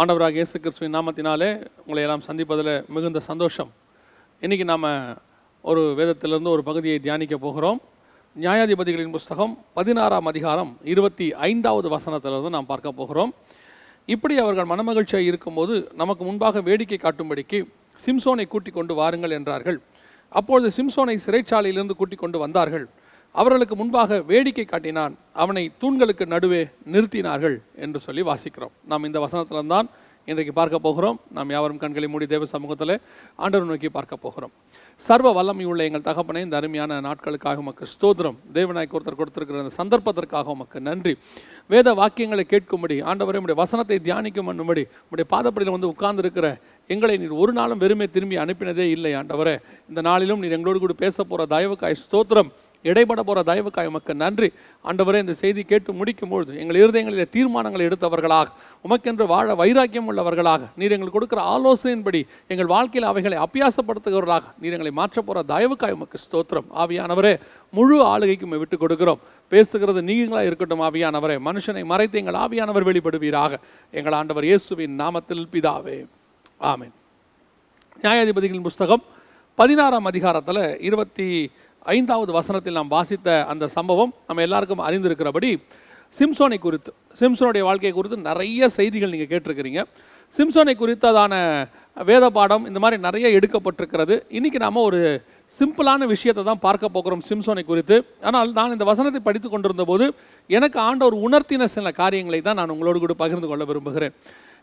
ஆண்டவராக இயேசு கிறிஸ்துவின் நாமத்தினாலே உங்களை எல்லாம் சந்திப்பதில் மிகுந்த சந்தோஷம். இன்றைக்கி நாம் ஒரு வேதத்திலிருந்து ஒரு பகுதியை தியானிக்க போகிறோம். நியாயாதிபதிகளின் புஸ்தகம் 16ஆம் அதிகாரம் 25வது வசனத்திலிருந்து நாம் பார்க்க போகிறோம். இப்படி அவர்கள் மனமகிழ்ச்சியாக இருக்கும்போது நமக்கு முன்பாக வேடிக்கை காட்டும்படிக்கு சிம்சோனை கூட்டிக் கொண்டு வாருங்கள் என்றார்கள். அப்பொழுது சிம்சோனை சிறைச்சாலையிலிருந்து கூட்டிக் கொண்டு வந்தார்கள். அவர்களுக்கு முன்பாக வேடிக்கை காட்டினான். அவனை தூண்களுக்கு நடுவே நிறுத்தினார்கள் என்று சொல்லி வாசிக்கிறோம். நாம் இந்த வசனத்தில்தான் இன்றைக்கு பார்க்க போகிறோம். நாம் யாவரும் கண்களை மூடி தேவ சமூகத்தில் ஆண்டவர் நோக்கி பார்க்க போகிறோம். சர்வ வல்லமையுள்ள எங்கள் தகப்பனே, இந்த அருமையான நாட்களுக்காக உமக்கு ஸ்தோத்திரம். தேவனாய் ஒருத்தர் கொடுத்திருக்கிற அந்த சந்தர்ப்பத்திற்காக உமக்கு நன்றி. வேத வாக்கியங்களை கேட்கும்படி ஆண்டவரே, உடைய வசனத்தை தியானிக்கும் பண்ணும்படி உடைய பாதப்படியில் வந்து உட்கார்ந்து இருக்கிற எங்களை நீர் ஒரு நாளும் வெறுமை திரும்பி அனுப்பினதே இல்லை. ஆண்டவரே, இந்த நாளிலும் நீர் எங்களோடு கூட பேச போகிற தயவுக்காய் ஸ்தோத்திரம். இடைப்பட போகிற தயவுக்காய் உமக்கு நன்றி. ஆண்டவரே, இந்த செய்தி கேட்டு முடிக்கும் பொழுது எங்கள் இருதயங்களில் தீர்மானங்களை எடுத்தவர்களாக, உமக்கென்று வாழ வைராக்கியம் உள்ளவர்களாக, நீர் எங்களுக்கு கொடுக்குற ஆலோசனையின்படி எங்கள் வாழ்க்கையில் அவைகளை அபியாசப்படுத்துகிறவர்களாக நீர் எங்களை மாற்ற போகிற தயவுக்காய் உமக்கு ஸ்தோத்திரம். ஆவியானவரே, முழு ஆளுகைக்கு விட்டு கொடுக்கிறோம். பேசுகிறது நீங்களாக இருக்கட்டும். ஆவியானவரே, மனுஷனை மறைத்து எங்கள் ஆவியானவர் வெளிப்படுவீராக. எங்கள் ஆண்டவர் இயேசுவின் நாமத்தில் பிதாவே, ஆமென். நியாயாதிபதிகளின் புஸ்தகம் 16ஆம் அதிகாரத்தில் 25வது வசனத்தில் நாம் வாசித்த அந்த சம்பவம் நம்ம எல்லாருக்கும் அறிந்திருக்கிறபடி சிம்சோனை குறித்து, சிம்சோனுடைய வாழ்க்கையை குறித்து நிறைய செய்திகள் நீங்கள் கேட்டிருக்கிறீங்க. சிம்சோனை குறித்ததான வேத பாடம் இந்த மாதிரி நிறைய எடுக்கப்பட்டிருக்கிறது. இன்றைக்கி நாம் ஒரு சிம்பிளான விஷயத்தை தான் பார்க்க போகிறோம் சிம்சோனை குறித்து. ஆனால் நான் இந்த வசனத்தை படித்து கொண்டிருந்த போது எனக்கு ஆண்டவர் உணர்த்தின சில காரியங்களை தான் நான் உங்களோடு கூட பகிர்ந்து கொள்ள விரும்புகிறேன்.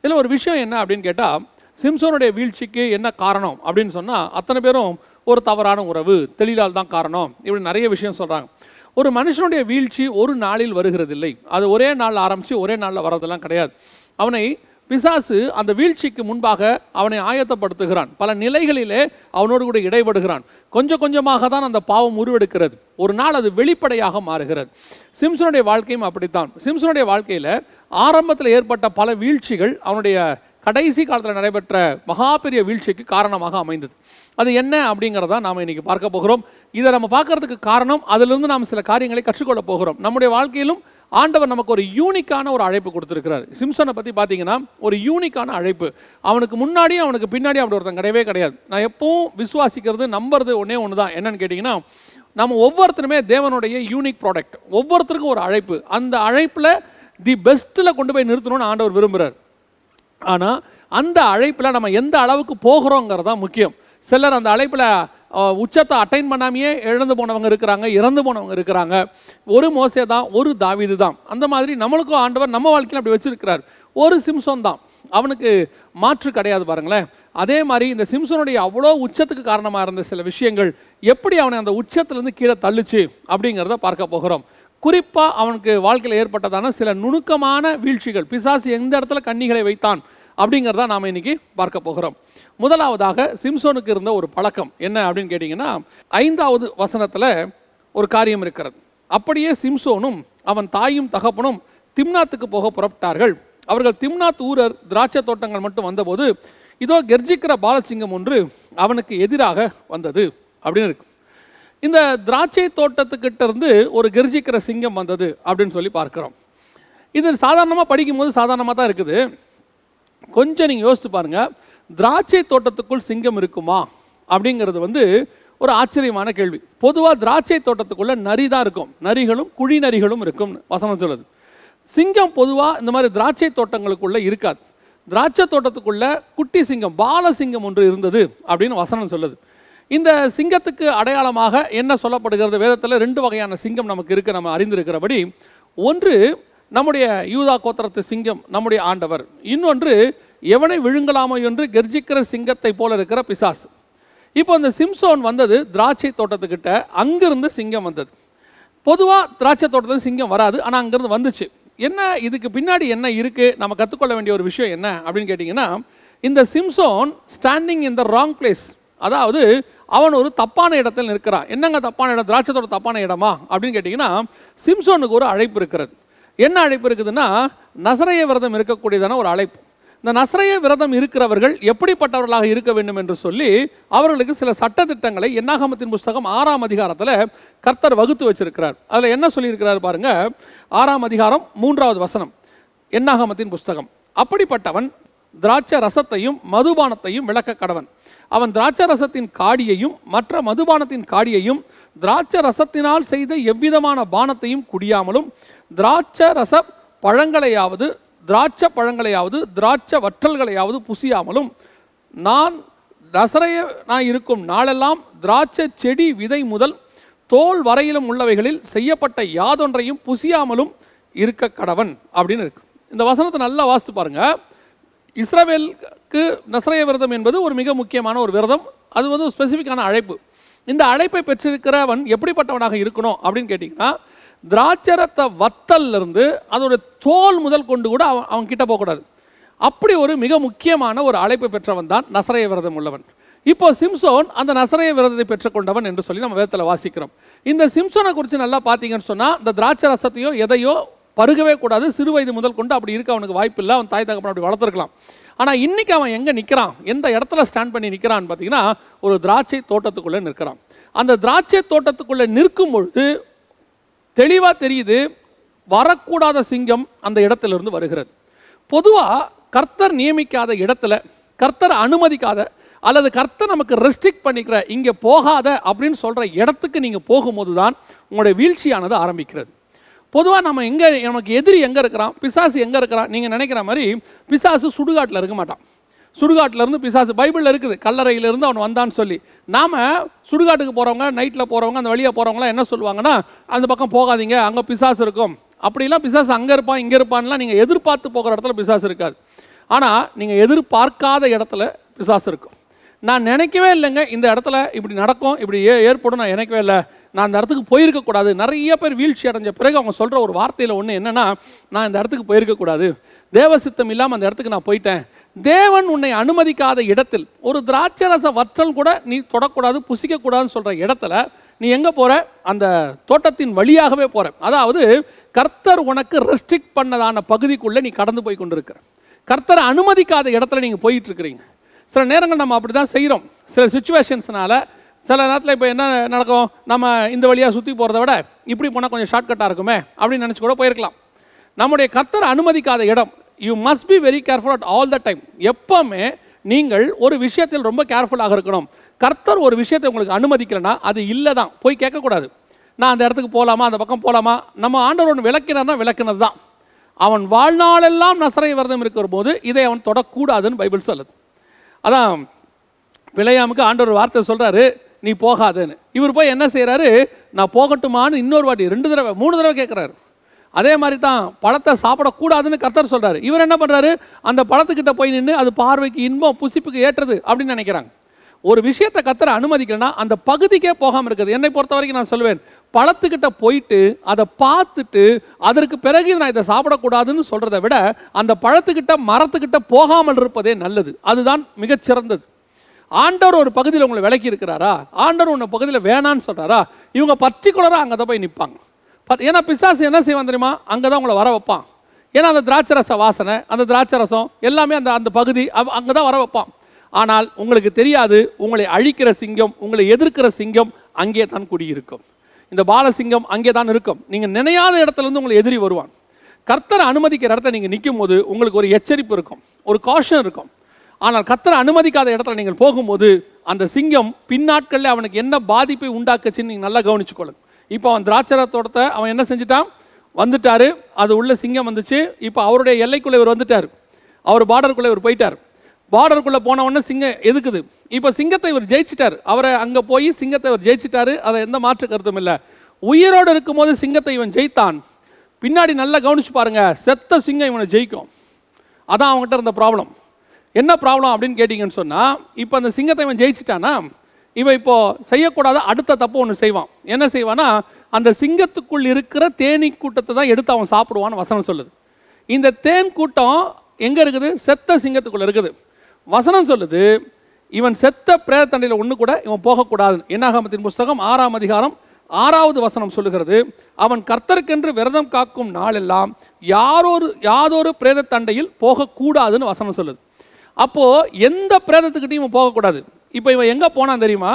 இதில் ஒரு விஷயம் என்ன அப்படின்னு கேட்டால், சிம்சோனுடைய வீழ்ச்சிக்கு என்ன காரணம் அப்படின்னு சொன்னால், அத்தனை பேரும் ஒரு தவறான உறவு, தெளிவால் தான் காரணம், இப்படி நிறைய விஷயம் சொல்கிறாங்க. ஒரு மனுஷனுடைய வீழ்ச்சி ஒரு நாளில் வருகிறதில்லை. அது ஒரே நாள் ஆரம்பித்து ஒரே நாளில் வர்றதெல்லாம் கிடையாது. அவனை பிசாசு அந்த வீழ்ச்சிக்கு முன்பாக அவனை ஆயத்தப்படுத்துகிறான். பல நிலைகளிலே அவனோடு கூட இடைபடுகிறான். கொஞ்சம் கொஞ்சமாக தான் அந்த பாவம் உருவெடுக்கிறது. ஒரு நாள் அது வெளிப்படையாக மாறுகிறது. சிம்சோனுடைய வாழ்க்கையும் அப்படித்தான். சிம்சோனுடைய வாழ்க்கையில் ஆரம்பத்தில் ஏற்பட்ட பல வீழ்ச்சிகள் அவனுடைய கடைசி காலத்தில் நடைபெற்ற மகா பெரிய வீழ்ச்சிக்கு காரணமாக அமைந்தது. அது என்ன அப்படிங்கிறத நாம் இன்றைக்கி பார்க்க போகிறோம். இதை நம்ம பார்க்கறதுக்கு காரணம், அதிலிருந்து நாம் சில காரியங்களை கற்றுக்கொள்ள போகிறோம். நம்முடைய வாழ்க்கையிலும் ஆண்டவர் நமக்கு ஒரு யூனிக்கான ஒரு அழைப்பு கொடுத்துருக்கிறார். சிம்சோனை பற்றி பார்த்தீங்கன்னா ஒரு யூனிக்கான அழைப்பு. அவனுக்கு முன்னாடியும் அவனுக்கு பின்னாடி அப்படி ஒருத்தன் கிடையவே கிடையாது. நான் எப்பவும் விசுவாசிக்கிறது, நம்புறது ஒன்றே ஒன்று தான். என்னன்னு கேட்டிங்கன்னா, நம்ம ஒவ்வொருத்தருமே தேவனுடைய யூனிக் ப்ராடக்ட். ஒவ்வொருத்தருக்கும் ஒரு அழைப்பு. அந்த அழைப்பில் தி பெஸ்ட்டில் கொண்டு போய் நிறுத்தணும்னு ஆண்டவர் விரும்புகிறார். ஆனால் அந்த அழைப்பில் நம்ம எந்த அளவுக்கு போகிறோங்கிறது தான் முக்கியம். சிலர் அந்த அழைப்பில் உச்சத்தை அட்டைன் பண்ணாமையே இழந்து போனவங்க இருக்கிறாங்க, இறந்து போனவங்க இருக்கிறாங்க. ஒரு மோசே தான், ஒரு தாவீது தான். அந்த மாதிரி நம்மளுக்கும் ஆண்டவர் நம்ம வாழ்க்கையில் அப்படி வச்சிருக்கிறார். ஒரு சிம்சோன் தான், அவனுக்கு மாற்று கிடையாது. பாருங்களேன், அதே மாதிரி இந்த சிம்சோனுடைய அவ்வளோ உச்சத்துக்கு காரணமாக இருந்த சில விஷயங்கள் எப்படி அவனை அந்த உச்சத்துலேருந்து கீழே தள்ளுச்சு அப்படிங்கிறத பார்க்க போகிறோம். குறிப்பாக அவனுக்கு வாழ்க்கையில் ஏற்பட்டதான சில நுணுக்கமான வீழ்ச்சிகள், பிசாசு எந்த இடத்துல கண்ணிகளை வைத்தான் அப்படிங்கிறத நாம் இன்னைக்கு பார்க்க போகிறோம். முதலாவதாக சிம்சோனுக்கு இருந்த ஒரு பழக்கம் என்ன அப்படின்னு கேட்டிங்கன்னா, 5வது வசனத்தில் ஒரு காரியம் இருக்கிறது. அப்படியே சிம்சோனும் அவன் தாயும் தகப்பனும் திம்னாத்துக்கு போக புறப்பட்டார்கள். அவர்கள் திம்னாத் ஊரர் திராட்சை தோட்டங்கள் மட்டும் வந்தபோது, இதோ கெர்ஜிக்கிற பாலசிங்கம் ஒன்று அவனுக்கு எதிராக வந்தது அப்படின்னு இருக்கு. இந்த திராட்சை தோட்டத்துக்கிட்ட இருந்து ஒரு கெர்ஜிக்கிற சிங்கம் வந்தது அப்படின்னு சொல்லி பார்க்குறோம். இது சாதாரணமாக படிக்கும்போது சாதாரணமாக தான் இருக்குது. கொஞ்சம் நீங்கள் யோசித்து பாருங்கள், திராட்சை தோட்டத்துக்குள் சிங்கம் இருக்குமா அப்படிங்கிறது ஒரு ஆச்சரியமான கேள்வி. பொதுவாக திராட்சை தோட்டத்துக்குள்ளே நரி தான் இருக்கும், நரிகளும் குழி நரிகளும் இருக்கும் வசனம் சொல்லுது. சிங்கம் பொதுவாக இந்த மாதிரி திராட்சை தோட்டங்களுக்குள்ளே இருக்காது. திராட்சை தோட்டத்துக்குள்ளே குட்டி சிங்கம், பாலசிங்கம் ஒன்று இருந்தது அப்படின்னு வசனம் சொல்லுது. இந்த சிங்கத்துக்கு அடையாளமாக என்ன சொல்லப்படுகிறது? வேதத்தில் 2 வகையான சிங்கம் நமக்கு இருக்குது, நம்ம அறிந்திருக்கிறபடி. ஒன்று நம்முடைய யூதா கோத்திரத்து சிங்கம், நம்முடைய ஆண்டவர். இன்னொன்று எவனை விழுங்கலாமோ என்று கெர்ஜிக்கிற சிங்கத்தை போல இருக்கிற பிசாசு. இப்போ இந்த சிம்சோன் வந்தது திராட்சை தோட்டத்துக்கிட்ட, அங்கிருந்து சிங்கம் வந்தது. பொதுவாக திராட்சை தோட்டத்தில் சிங்கம் வராது, ஆனால் அங்கிருந்து வந்துச்சு. என்ன இதுக்கு பின்னாடி என்ன இருக்குது, நம்ம கற்றுக்கொள்ள வேண்டிய ஒரு விஷயம் என்ன அப்படின்னு கேட்டிங்கன்னா, இந்த Samson standing in the wrong place. அதாவது அவன் ஒரு தப்பான இடத்தில் நிற்கிறான். என்னங்க தப்பான இடம்? திராட்சை தோட்டம் தப்பான இடமா அப்படின்னு கேட்டிங்கன்னா, சிம்சோனுக்கு ஒரு அழைப்பு இருக்கிறது. என்ன அழைப்பு இருக்குதுன்னா, நசரேய விரதம் இருக்கக்கூடியதான ஒரு அழைப்பு. இந்த நசரேய விரதம் இருக்கிறவர்கள் எப்படிப்பட்டவர்களாக இருக்க வேண்டும் என்று சொல்லி அவர்களுக்கு சில சட்டத்திட்டங்களை என்னாகமத்தின் புஸ்தகம் 6ஆம் அதிகாரத்தில் கர்த்தர் வகுத்து வச்சிருக்கிறார். அதில் என்ன சொல்லியிருக்கிறார் பாருங்க, 6ஆம் அதிகாரம் 3வது வசனம், என்னாகமத்தின் புஸ்தகம். அப்படிப்பட்டவன் திராட்சை ரசத்தையும் மதுபானத்தையும் விளக்க கடவன். அவன் திராட்சை ரசத்தின் காடியையும் மற்ற மதுபானத்தின் காடியையும் திராட்சை ரசத்தினால் செய்த எவ்விதமான பானத்தையும் குடியாமலும் திராட்சை ரச பழங்களையாவது திராட்சை பழங்களையாவது திராட்சை வற்றல்களையாவது புசியாமலும் நான் நசரேயனாய் இருக்கும் நாளெல்லாம் திராட்சை செடி விதை முதல் தோல் வரையிலும் உள்ளவைகளில் செய்யப்பட்ட யாதொன்றையும் புசியாமலும் இருக்க கடவன் அப்படின்னு இருக்கு. இந்த வசனத்தை நல்லா வாசித்து பாருங்க. இஸ்ரவேலுக்கு நசரேய விரதம் என்பது ஒரு மிக முக்கியமான ஒரு விரதம். அது வந்து ஒரு ஸ்பெசிஃபிக்கான அழைப்பு. இந்த அழைப்பை பெற்றிருக்கிறவன் எப்படிப்பட்டவனாக இருக்கணும் அப்படின்னு கேட்டிங்கன்னா, திராட்சரத்த வத்தல்லிருந்து அதோட தோல் முதல் கொண்டு கூட அவன் கிட்ட போகக்கூடாது. அப்படி ஒரு மிக முக்கியமான ஒரு அழைப்பை பெற்றவன் தான் நசரேய விரதம் உள்ளவன். இப்போ சிம்சோன் அந்த நசரேய விரதத்தை பெற்றுக்கொண்டவன் என்று சொல்லி நம்ம வேதத்தில் வாசிக்கிறோம். இந்த சிம்சோனை குறித்து நல்லா பார்த்தீங்கன்னு சொன்னால், இந்த திராட்சை ரசத்தையோ எதையோ பருகவே கூடாது. சிறு வயது முதல் கொண்டு அப்படி இருக்க அவனுக்கு வாய்ப்பு இல்லை. அவன் தாய் தகப்பன் அப்படி வளர்த்துருக்கலாம். ஆனால் இன்றைக்கி அவன் எங்கே நிற்கிறான், எந்த இடத்துல ஸ்டாண்ட் பண்ணி நிற்கிறான்னு பார்த்தீங்கன்னா, ஒரு திராட்சை தோட்டத்துக்குள்ளே நிற்கிறான். அந்த திராட்சை தோட்டத்துக்குள்ளே நிற்கும் பொழுது தெளிவாக தெரியுது, வரக்கூடாத சிங்கம் அந்த இடத்திலிருந்து வருகிறது. பொதுவாக கர்த்தர் நியமிக்காத இடத்துல, கர்த்தர் அனுமதிக்காத அல்லது கர்த்தர் நமக்கு ரெஸ்ட்ரிக்ட் பண்ணிக்கிற இங்கே போகாத அப்படின்னு சொல்கிற இடத்துக்கு நீங்கள் போகும்போது தான் உங்களுடைய வீழ்ச்சியானது ஆரம்பிக்கிறது. பொதுவாக நம்ம எங்கே, நமக்கு எதிரி எங்கே இருக்கிறான், பிசாசு எங்கே இருக்கிறான், நீங்கள் நினைக்கிற மாதிரி பிசாசு சுடுகாட்டில் இருக்க மாட்டான். சுடுகாட்டிலேருந்து பிசாசு பைபிளில் இருக்குது, கல்லறையிலேருந்து அவன் வந்தான்னு சொல்லி. நாம் சுடுகாட்டுக்கு போகிறவங்க, நைட்டில் போகிறவங்க, அந்த வழியாக போகிறவங்களாம் என்ன சொல்லுவாங்கன்னா, அந்த பக்கம் போகாதீங்க, அங்கே பிசாசு இருக்கும். அப்படிலாம் பிசாசு அங்கே இருப்பான் இங்கே இருப்பான்லாம் நீங்கள் எதிர்பார்த்து போகிற இடத்துல பிசாசு இருக்காது. ஆனால் நீங்கள் எதிர்பார்க்காத இடத்துல பிசாசு இருக்கும். நான் நினைக்கவே இல்லைங்க இந்த இடத்துல இப்படி நடக்கும், இப்படி ஏற்படும், நான் நினைக்கவே இல்லை, நான் அந்த இடத்துக்கு போயிருக்கக்கூடாது. நிறைய பேர் வீழ்ச்சி அடைஞ்ச பிறகு அவங்க சொல்கிற ஒரு வார்த்தையில் ஒன்று என்னென்னா, நான் இந்த இடத்துக்கு போயிருக்கக்கூடாது, தேவசித்தம் இல்லாமல் அந்த இடத்துக்கு நான் போயிட்டேன். தேவன் உன்னை அனுமதிக்காத இடத்தில், ஒரு திராட்சை ரச வற்றல் கூட நீ தொடக்கூடாது, புசிக்கக்கூடாதுன்னு சொல்கிற இடத்துல நீ எங்கே போகிற, அந்த தோட்டத்தின் வழியாகவே போகிற. அதாவது கர்த்தர் உனக்கு ரெஸ்ட்ரிக்ட் பண்ணதான பகுதிக்குள்ளே நீ கடந்து போய் கொண்டிருக்கிற. கர்த்தர் அனுமதிக்காத இடத்துல நீங்கள் போயிட்டுருக்கிறீங்க. சில நேரங்கள் நம்ம அப்படி தான் செய்கிறோம். சில சுச்சுவேஷன்ஸ்னால சில நேரத்தில் இப்போ என்ன நடக்கும், நம்ம இந்த வழியாக சுற்றி போகிறத விட இப்படி போனால் கொஞ்சம் ஷார்ட்கட்டாக இருக்குமே அப்படின்னு நினச்சி கூட போயிருக்கலாம். நம்முடைய கர்த்தர் அனுமதிக்காத இடம், you must be very careful at all the time. எப்போவுமே நீங்கள் ஒரு விஷயத்தில் ரொம்ப கேர்ஃபுல்லாக இருக்கணும். கர்த்தர் ஒரு விஷயத்தை உங்களுக்கு அனுமதிக்கலைன்னா அது இல்லை தான், போய் கேட்கக்கூடாது. நான் அந்த இடத்துக்கு போகலாமா, அந்த பக்கம் போகலாமா. நம்ம ஆண்டவர் ஒன்று விளக்கினார்னா விளக்குனது தான். அவன் வாழ்நாளெல்லாம் நசரேய விரதம் இருக்கிற போது இதை அவன் தொடக்கூடாதுன்னு பைபிள் சொல்லுது. அதான் பிலேயாமுக்கு ஆண்டவர் வார்த்தை சொல்கிறாரு, நீ போகாதுன்னு. இவர் போய் என்ன செய்கிறாரு, நான் போகட்டுமான்னு இன்னொரு வாட்டி 2 தடவை 3 தடவை கேட்குறாரு. அதே மாதிரி தான் பழத்தை சாப்பிடக்கூடாதுன்னு கர்த்தர் சொல்கிறாரு. இவர் என்ன பண்ணுறாரு, அந்த பழத்துக்கிட்ட போய் நின்று அது பார்வைக்கு இன்பம் புசிப்புக்கு ஏற்றது அப்படின்னு நினைக்கிறாங்க. ஒரு விஷயத்தை கர்த்தர் அனுமதிக்கலைன்னா அந்த பகுதிக்கே போகாமல் இருக்குது. என்னை பொறுத்த வரைக்கும் நான் சொல்லுவேன், பழத்துக்கிட்ட போயிட்டு அதை பார்த்துட்டு அதற்கு பிறகு நான் இதை சாப்பிடக்கூடாதுன்னு சொல்கிறத விட அந்த பழத்துக்கிட்ட மரத்துக்கிட்ட போகாமல் இருப்பதே நல்லது. அதுதான் மிகச்சிறந்தது. ஆண்டவர் ஒரு பகுதியில் உங்களை விலக்கி இருக்கிறாரா, ஆண்டவர் உன்னை பகுதியில் வேணான்னு சொல்கிறாரா, இவங்க பர்டிகுலராக அங்கே தான் போய் நிற்பாங்க. ஏன்னா பிசாசு என்ன செய்வான் தெரியுமா, அங்கே தான் உங்களை வர வைப்பான். ஏன்னா அந்த திராட்சை ரச வாசனை, அந்த திராட்சை ரசம் எல்லாமே அந்த அந்த பகுதி அங்கே தான் வர வைப்பான். ஆனால் உங்களுக்கு தெரியாது, உங்களை அழிக்கிற சிங்கம், உங்களை எதிர்க்கிற சிங்கம் அங்கே தான் குடியிருக்கும். இந்த பாலசிங்கம் அங்கே தான் இருக்கும். நீங்கள் நினையாத இடத்துலேருந்து உங்களை எதிரி வருவான். கர்த்தரை அனுமதிக்கிற இடத்துல நீங்கள் நிற்கும் போது உங்களுக்கு ஒரு எச்சரிப்பு இருக்கும், ஒரு காஷன் இருக்கும். ஆனால் கர்த்தரை அனுமதிக்காத இடத்துல நீங்கள் போகும்போது அந்த சிங்கம் பின்னாட்களில் அவனுக்கு என்ன பாதிப்பை உண்டாக்குச்சுன்னு நீங்கள் நல்லா கவனிச்சுக்கொள்ளுங்க. இப்போ அவன் திராட்சை தோட்டத்தை அவன் என்ன செஞ்சுட்டான், வந்துட்டாரு, அது உள்ள சிங்கம் வந்துச்சு. இப்போ அவருடைய எல்லைக்குள்ளே இவர் வந்துட்டார், அவர் பார்டருக்குள்ளே இவர் போயிட்டார். பார்டருக்குள்ளே போனவொடனே சிங்கம் எதுக்குது. இப்போ சிங்கத்தை இவர் ஜெயிச்சிட்டார், அவரை அங்கே போய் சிங்கத்தை இவர் ஜெயிச்சிட்டாரு, அதை எந்த மாற்று கருத்தும் இல்லை. உயிரோடு இருக்கும்போது சிங்கத்தை இவன் ஜெயித்தான். பின்னாடி நல்லா கவனிச்சு பாருங்க, செத்த சிங்கம் இவனை ஜெயிக்கும். அதான் அவங்ககிட்ட இருந்த ப்ராப்ளம். என்ன ப்ராப்ளம் அப்படின்னு கேட்டிங்கன்னு சொன்னால், இப்போ அந்த சிங்கத்தை இவன் ஜெயிச்சிட்டானா, இவன் இப்போ செய்யக்கூடாத அடுத்த தப்பு ஒன்று செய்வான். என்ன செய்வான்னா, அந்த சிங்கத்துக்குள் இருக்கிற தேனீ கூட்டத்தை தான் எடுத்து அவன் சாப்பிடுவான்னு வசனம் சொல்லுது. இந்த தேன் கூட்டம் எங்கே இருக்குது, செத்த சிங்கத்துக்குள்ளே இருக்குது. வசனம் சொல்லுது, இவன் செத்த பிரேதத்தண்டையில் ஒன்று கூட இவன் போகக்கூடாது. என்னாகமத்தின் புஸ்தகம் 6ஆம் அதிகாரம் 6வது வசனம் சொல்லுகிறது, அவன் கர்த்தருக்கென்று விரதம் காக்கும் நாளெல்லாம் யாதொரு பிரேதத்தண்டையில் போகக்கூடாதுன்னு வசனம் சொல்லுது. அப்போது எந்த பிரேதத்துக்கிட்டையும் இவன் போகக்கூடாது. இப்போ இவன் எங்கே போனான் தெரியுமா,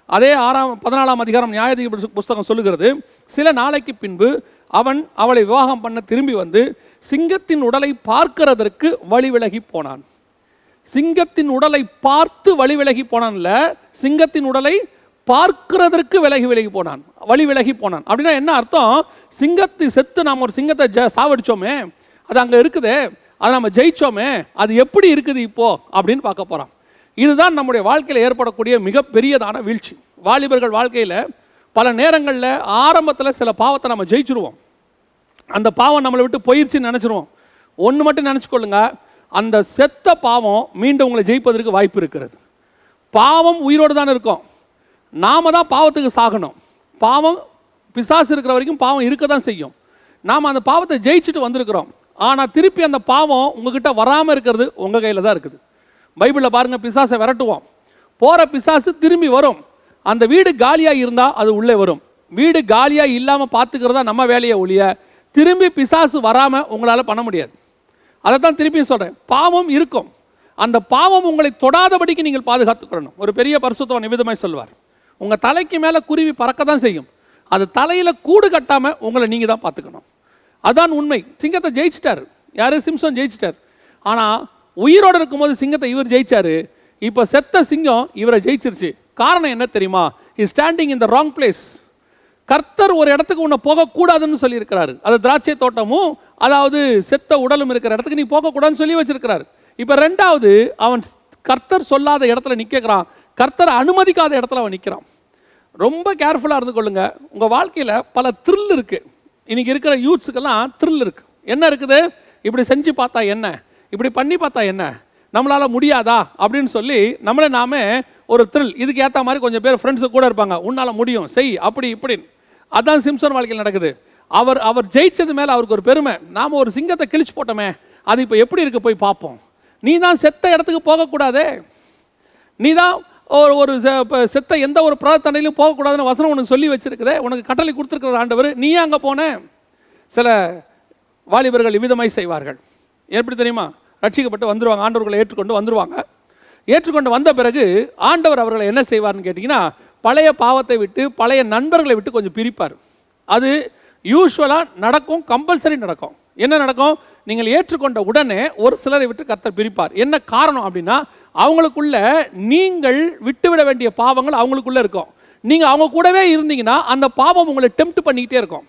அதே 14ஆம் அதிகாரம் நியாயாதிபதி புஸ்தகம் சொல்லுகிறது, சில நாளைக்கு பின்பு அவன் அவளை விவாகம் பண்ண திரும்பி வந்து சிங்கத்தின் உடலை பார்க்கிறதற்கு வழி விலகி போனான். சிங்கத்தின் உடலை பார்த்து வழி விலகி போனான்ல, சிங்கத்தின் உடலை பார்க்கிறதற்கு விலகி போனான், வழி விலகி போனான். அப்படின்னா என்ன அர்த்தம்? சிங்கத்தை செத்து நாம் ஒரு சிங்கத்தை சாவடிச்சோமே, அது அங்கே இருக்குது, அதை நம்ம ஜெயிச்சோமே, அது எப்படி இருக்குது இப்போ அப்படின்னு பார்க்க போகிறோம். இதுதான் நம்முடைய வாழ்க்கையில் ஏற்படக்கூடிய மிகப்பெரியதான வீழ்ச்சி. வாலிபர்கள் வாழ்க்கையில் பல நேரங்களில் ஆரம்பத்தில் சில பாவத்தை நம்ம ஜெயிச்சிருவோம். அந்த பாவம் நம்மளை விட்டு போயிடுச்சுன்னு நினச்சிருவோம். ஒன்று மட்டும் நினச்சிக்கொள்ளுங்க, அந்த செத்த பாவம் மீண்டும் உங்களை ஜெயிப்பதற்கு வாய்ப்பு இருக்கிறது. பாவம் உயிரோடு தான் இருக்கும், நாம தான் பாவத்துக்கு சாகணும். பாவம் பிசாசு இருக்கிற வரைக்கும் பாவம் இருக்க தான் செய்யும். நாம் அந்த பாவத்தை ஜெயிச்சுட்டு வந்திருக்கிறோம். ஆனால் திருப்பி அந்த பாவம் உங்ககிட்ட வராமல் இருக்கிறது உங்கள் கையில் தான் இருக்குது. பைபிளில் பாருங்கள், பிசாசை விரட்டுவோம், போகிற பிசாசு திரும்பி வரும். அந்த வீடு காலியாக இருந்தால் அது உள்ளே வரும். வீடு காலியாக இல்லாமல் பார்த்துக்கிறதா நம்ம வேலையை ஒழிய திரும்பி பிசாசு வராமல் உங்களால் பண்ண முடியாது. அதை தான் திருப்பியும் சொல்கிறேன், பாவம் இருக்கும், அந்த பாவம் உங்களை தொடாதபடிக்கு நீங்கள் பாதுகாத்துக்கணும். ஒரு பெரிய பரிசுத்தவான் நிமிதமாய் சொல்வார், உங்கள் தலைக்கு மேலே குருவி பறக்க தான் செய்யும், அது தலையில் கூடு கட்டாமல் உங்களை நீங்கள் தான் பார்த்துக்கணும். அதான் உண்மை. சிங்கத்தை ஜெயிச்சிட்டார் யார்? சிம்சன் ஜெயிச்சிட்டார். ஆனால் உயிரோடு இருக்கும்போது சிங்கத்தை இவர் ஜெயிச்சார். இப்போ செத்த சிங்கம் இவரை ஜெயிச்சிருச்சு. காரணம் என்ன தெரியுமா? Is standing in the wrong place. கர்த்தர் ஒரு இடத்துக்கு உன்னை போகக்கூடாதுன்னு சொல்லியிருக்கிறாரு. அது திராட்சை தோட்டமும் அதாவது செத்த உடலும் இருக்கிற இடத்துக்கு நீ போகக்கூடாதுன்னு சொல்லி வச்சிருக்கிறாரு. இப்போ ரெண்டாவது, அவன் கர்த்தர் சொல்லாத இடத்துல நிற்கிறான், கர்த்தர் அனுமதிக்காத இடத்துல அவன் நிற்கிறான். ரொம்ப கேர்ஃபுல்லாக இருந்து கொள்ளுங்க. உங்கள் வாழ்க்கையில் பல த்ரில் இருக்குது. இன்றைக்கி இருக்கிற யூத்ஸுக்கெல்லாம் த்ரில் இருக்குது. என்ன இருக்குது? இப்படி செஞ்சு பார்த்தா என்ன, இப்படி பண்ணி பார்த்தா என்ன, நம்மளால் முடியாதா அப்படின்னு சொல்லி நம்மளே நாமே ஒரு த்ரில். இதுக்கு ஏற்ற மாதிரி கொஞ்சம் பேர் ஃப்ரெண்ட்ஸு கூட இருப்பாங்க, உன்னால் முடியும் செய் அப்படி இப்படின்னு. அதான் சிம்சன் வாழ்க்கையில் நடக்குது. அவர் ஜெயிச்சது மேலே அவருக்கு ஒரு பெருமை. நாம் ஒரு சிங்கத்தை கிழிச்சு போட்டோமே, அது இப்போ எப்படி இருக்குது போய் பார்ப்போம். நீ தான் செத்த இடத்துக்கு போகக்கூடாதே, நீ தான் ஒரு செத்த எந்த ஒரு பிரார்த்தனையிலும் போகக்கூடாதுன்னு வசனம் உனக்கு சொல்லி வச்சிருக்குதே, உனக்கு கட்டளை கொடுத்துருக்கிற ஆண்டவர், நீ அங்கே போன. சில வாலிபர்கள் இவ்விதமாய் செய்வார்கள். எப்படி தெரியுமா? ரட்சிக்கப்பட்டு வந்துடுவாங்க, ஆண்டவர்களை ஏற்றுக்கொண்டு வந்துடுவாங்க. ஏற்றுக்கொண்டு வந்த பிறகு ஆண்டவர் அவர்களை என்ன செய்வார்னு கேட்டிங்கன்னா, பழைய பாவத்தை விட்டு பழைய நண்பர்களை விட்டு கொஞ்சம் பிரிப்பார். அது யூஸ்வலாக நடக்கும், கம்பல்சரி நடக்கும். என்ன நடக்கும்? நீங்கள் ஏற்றுக்கொண்ட உடனே ஒரு சிலரை விட்டு கர்த்தர் பிரிப்பார். என்ன காரணம் அப்படின்னா, அவங்களுக்குள்ள நீங்கள் விட்டுவிட வேண்டிய பாவங்கள் அவங்களுக்குள்ள இருக்கும். நீங்கள் அவங்க கூடவே இருந்தீங்கன்னா அந்த பாவம் உங்களை டெம்ப்ட் பண்ணிக்கிட்டே இருக்கும்.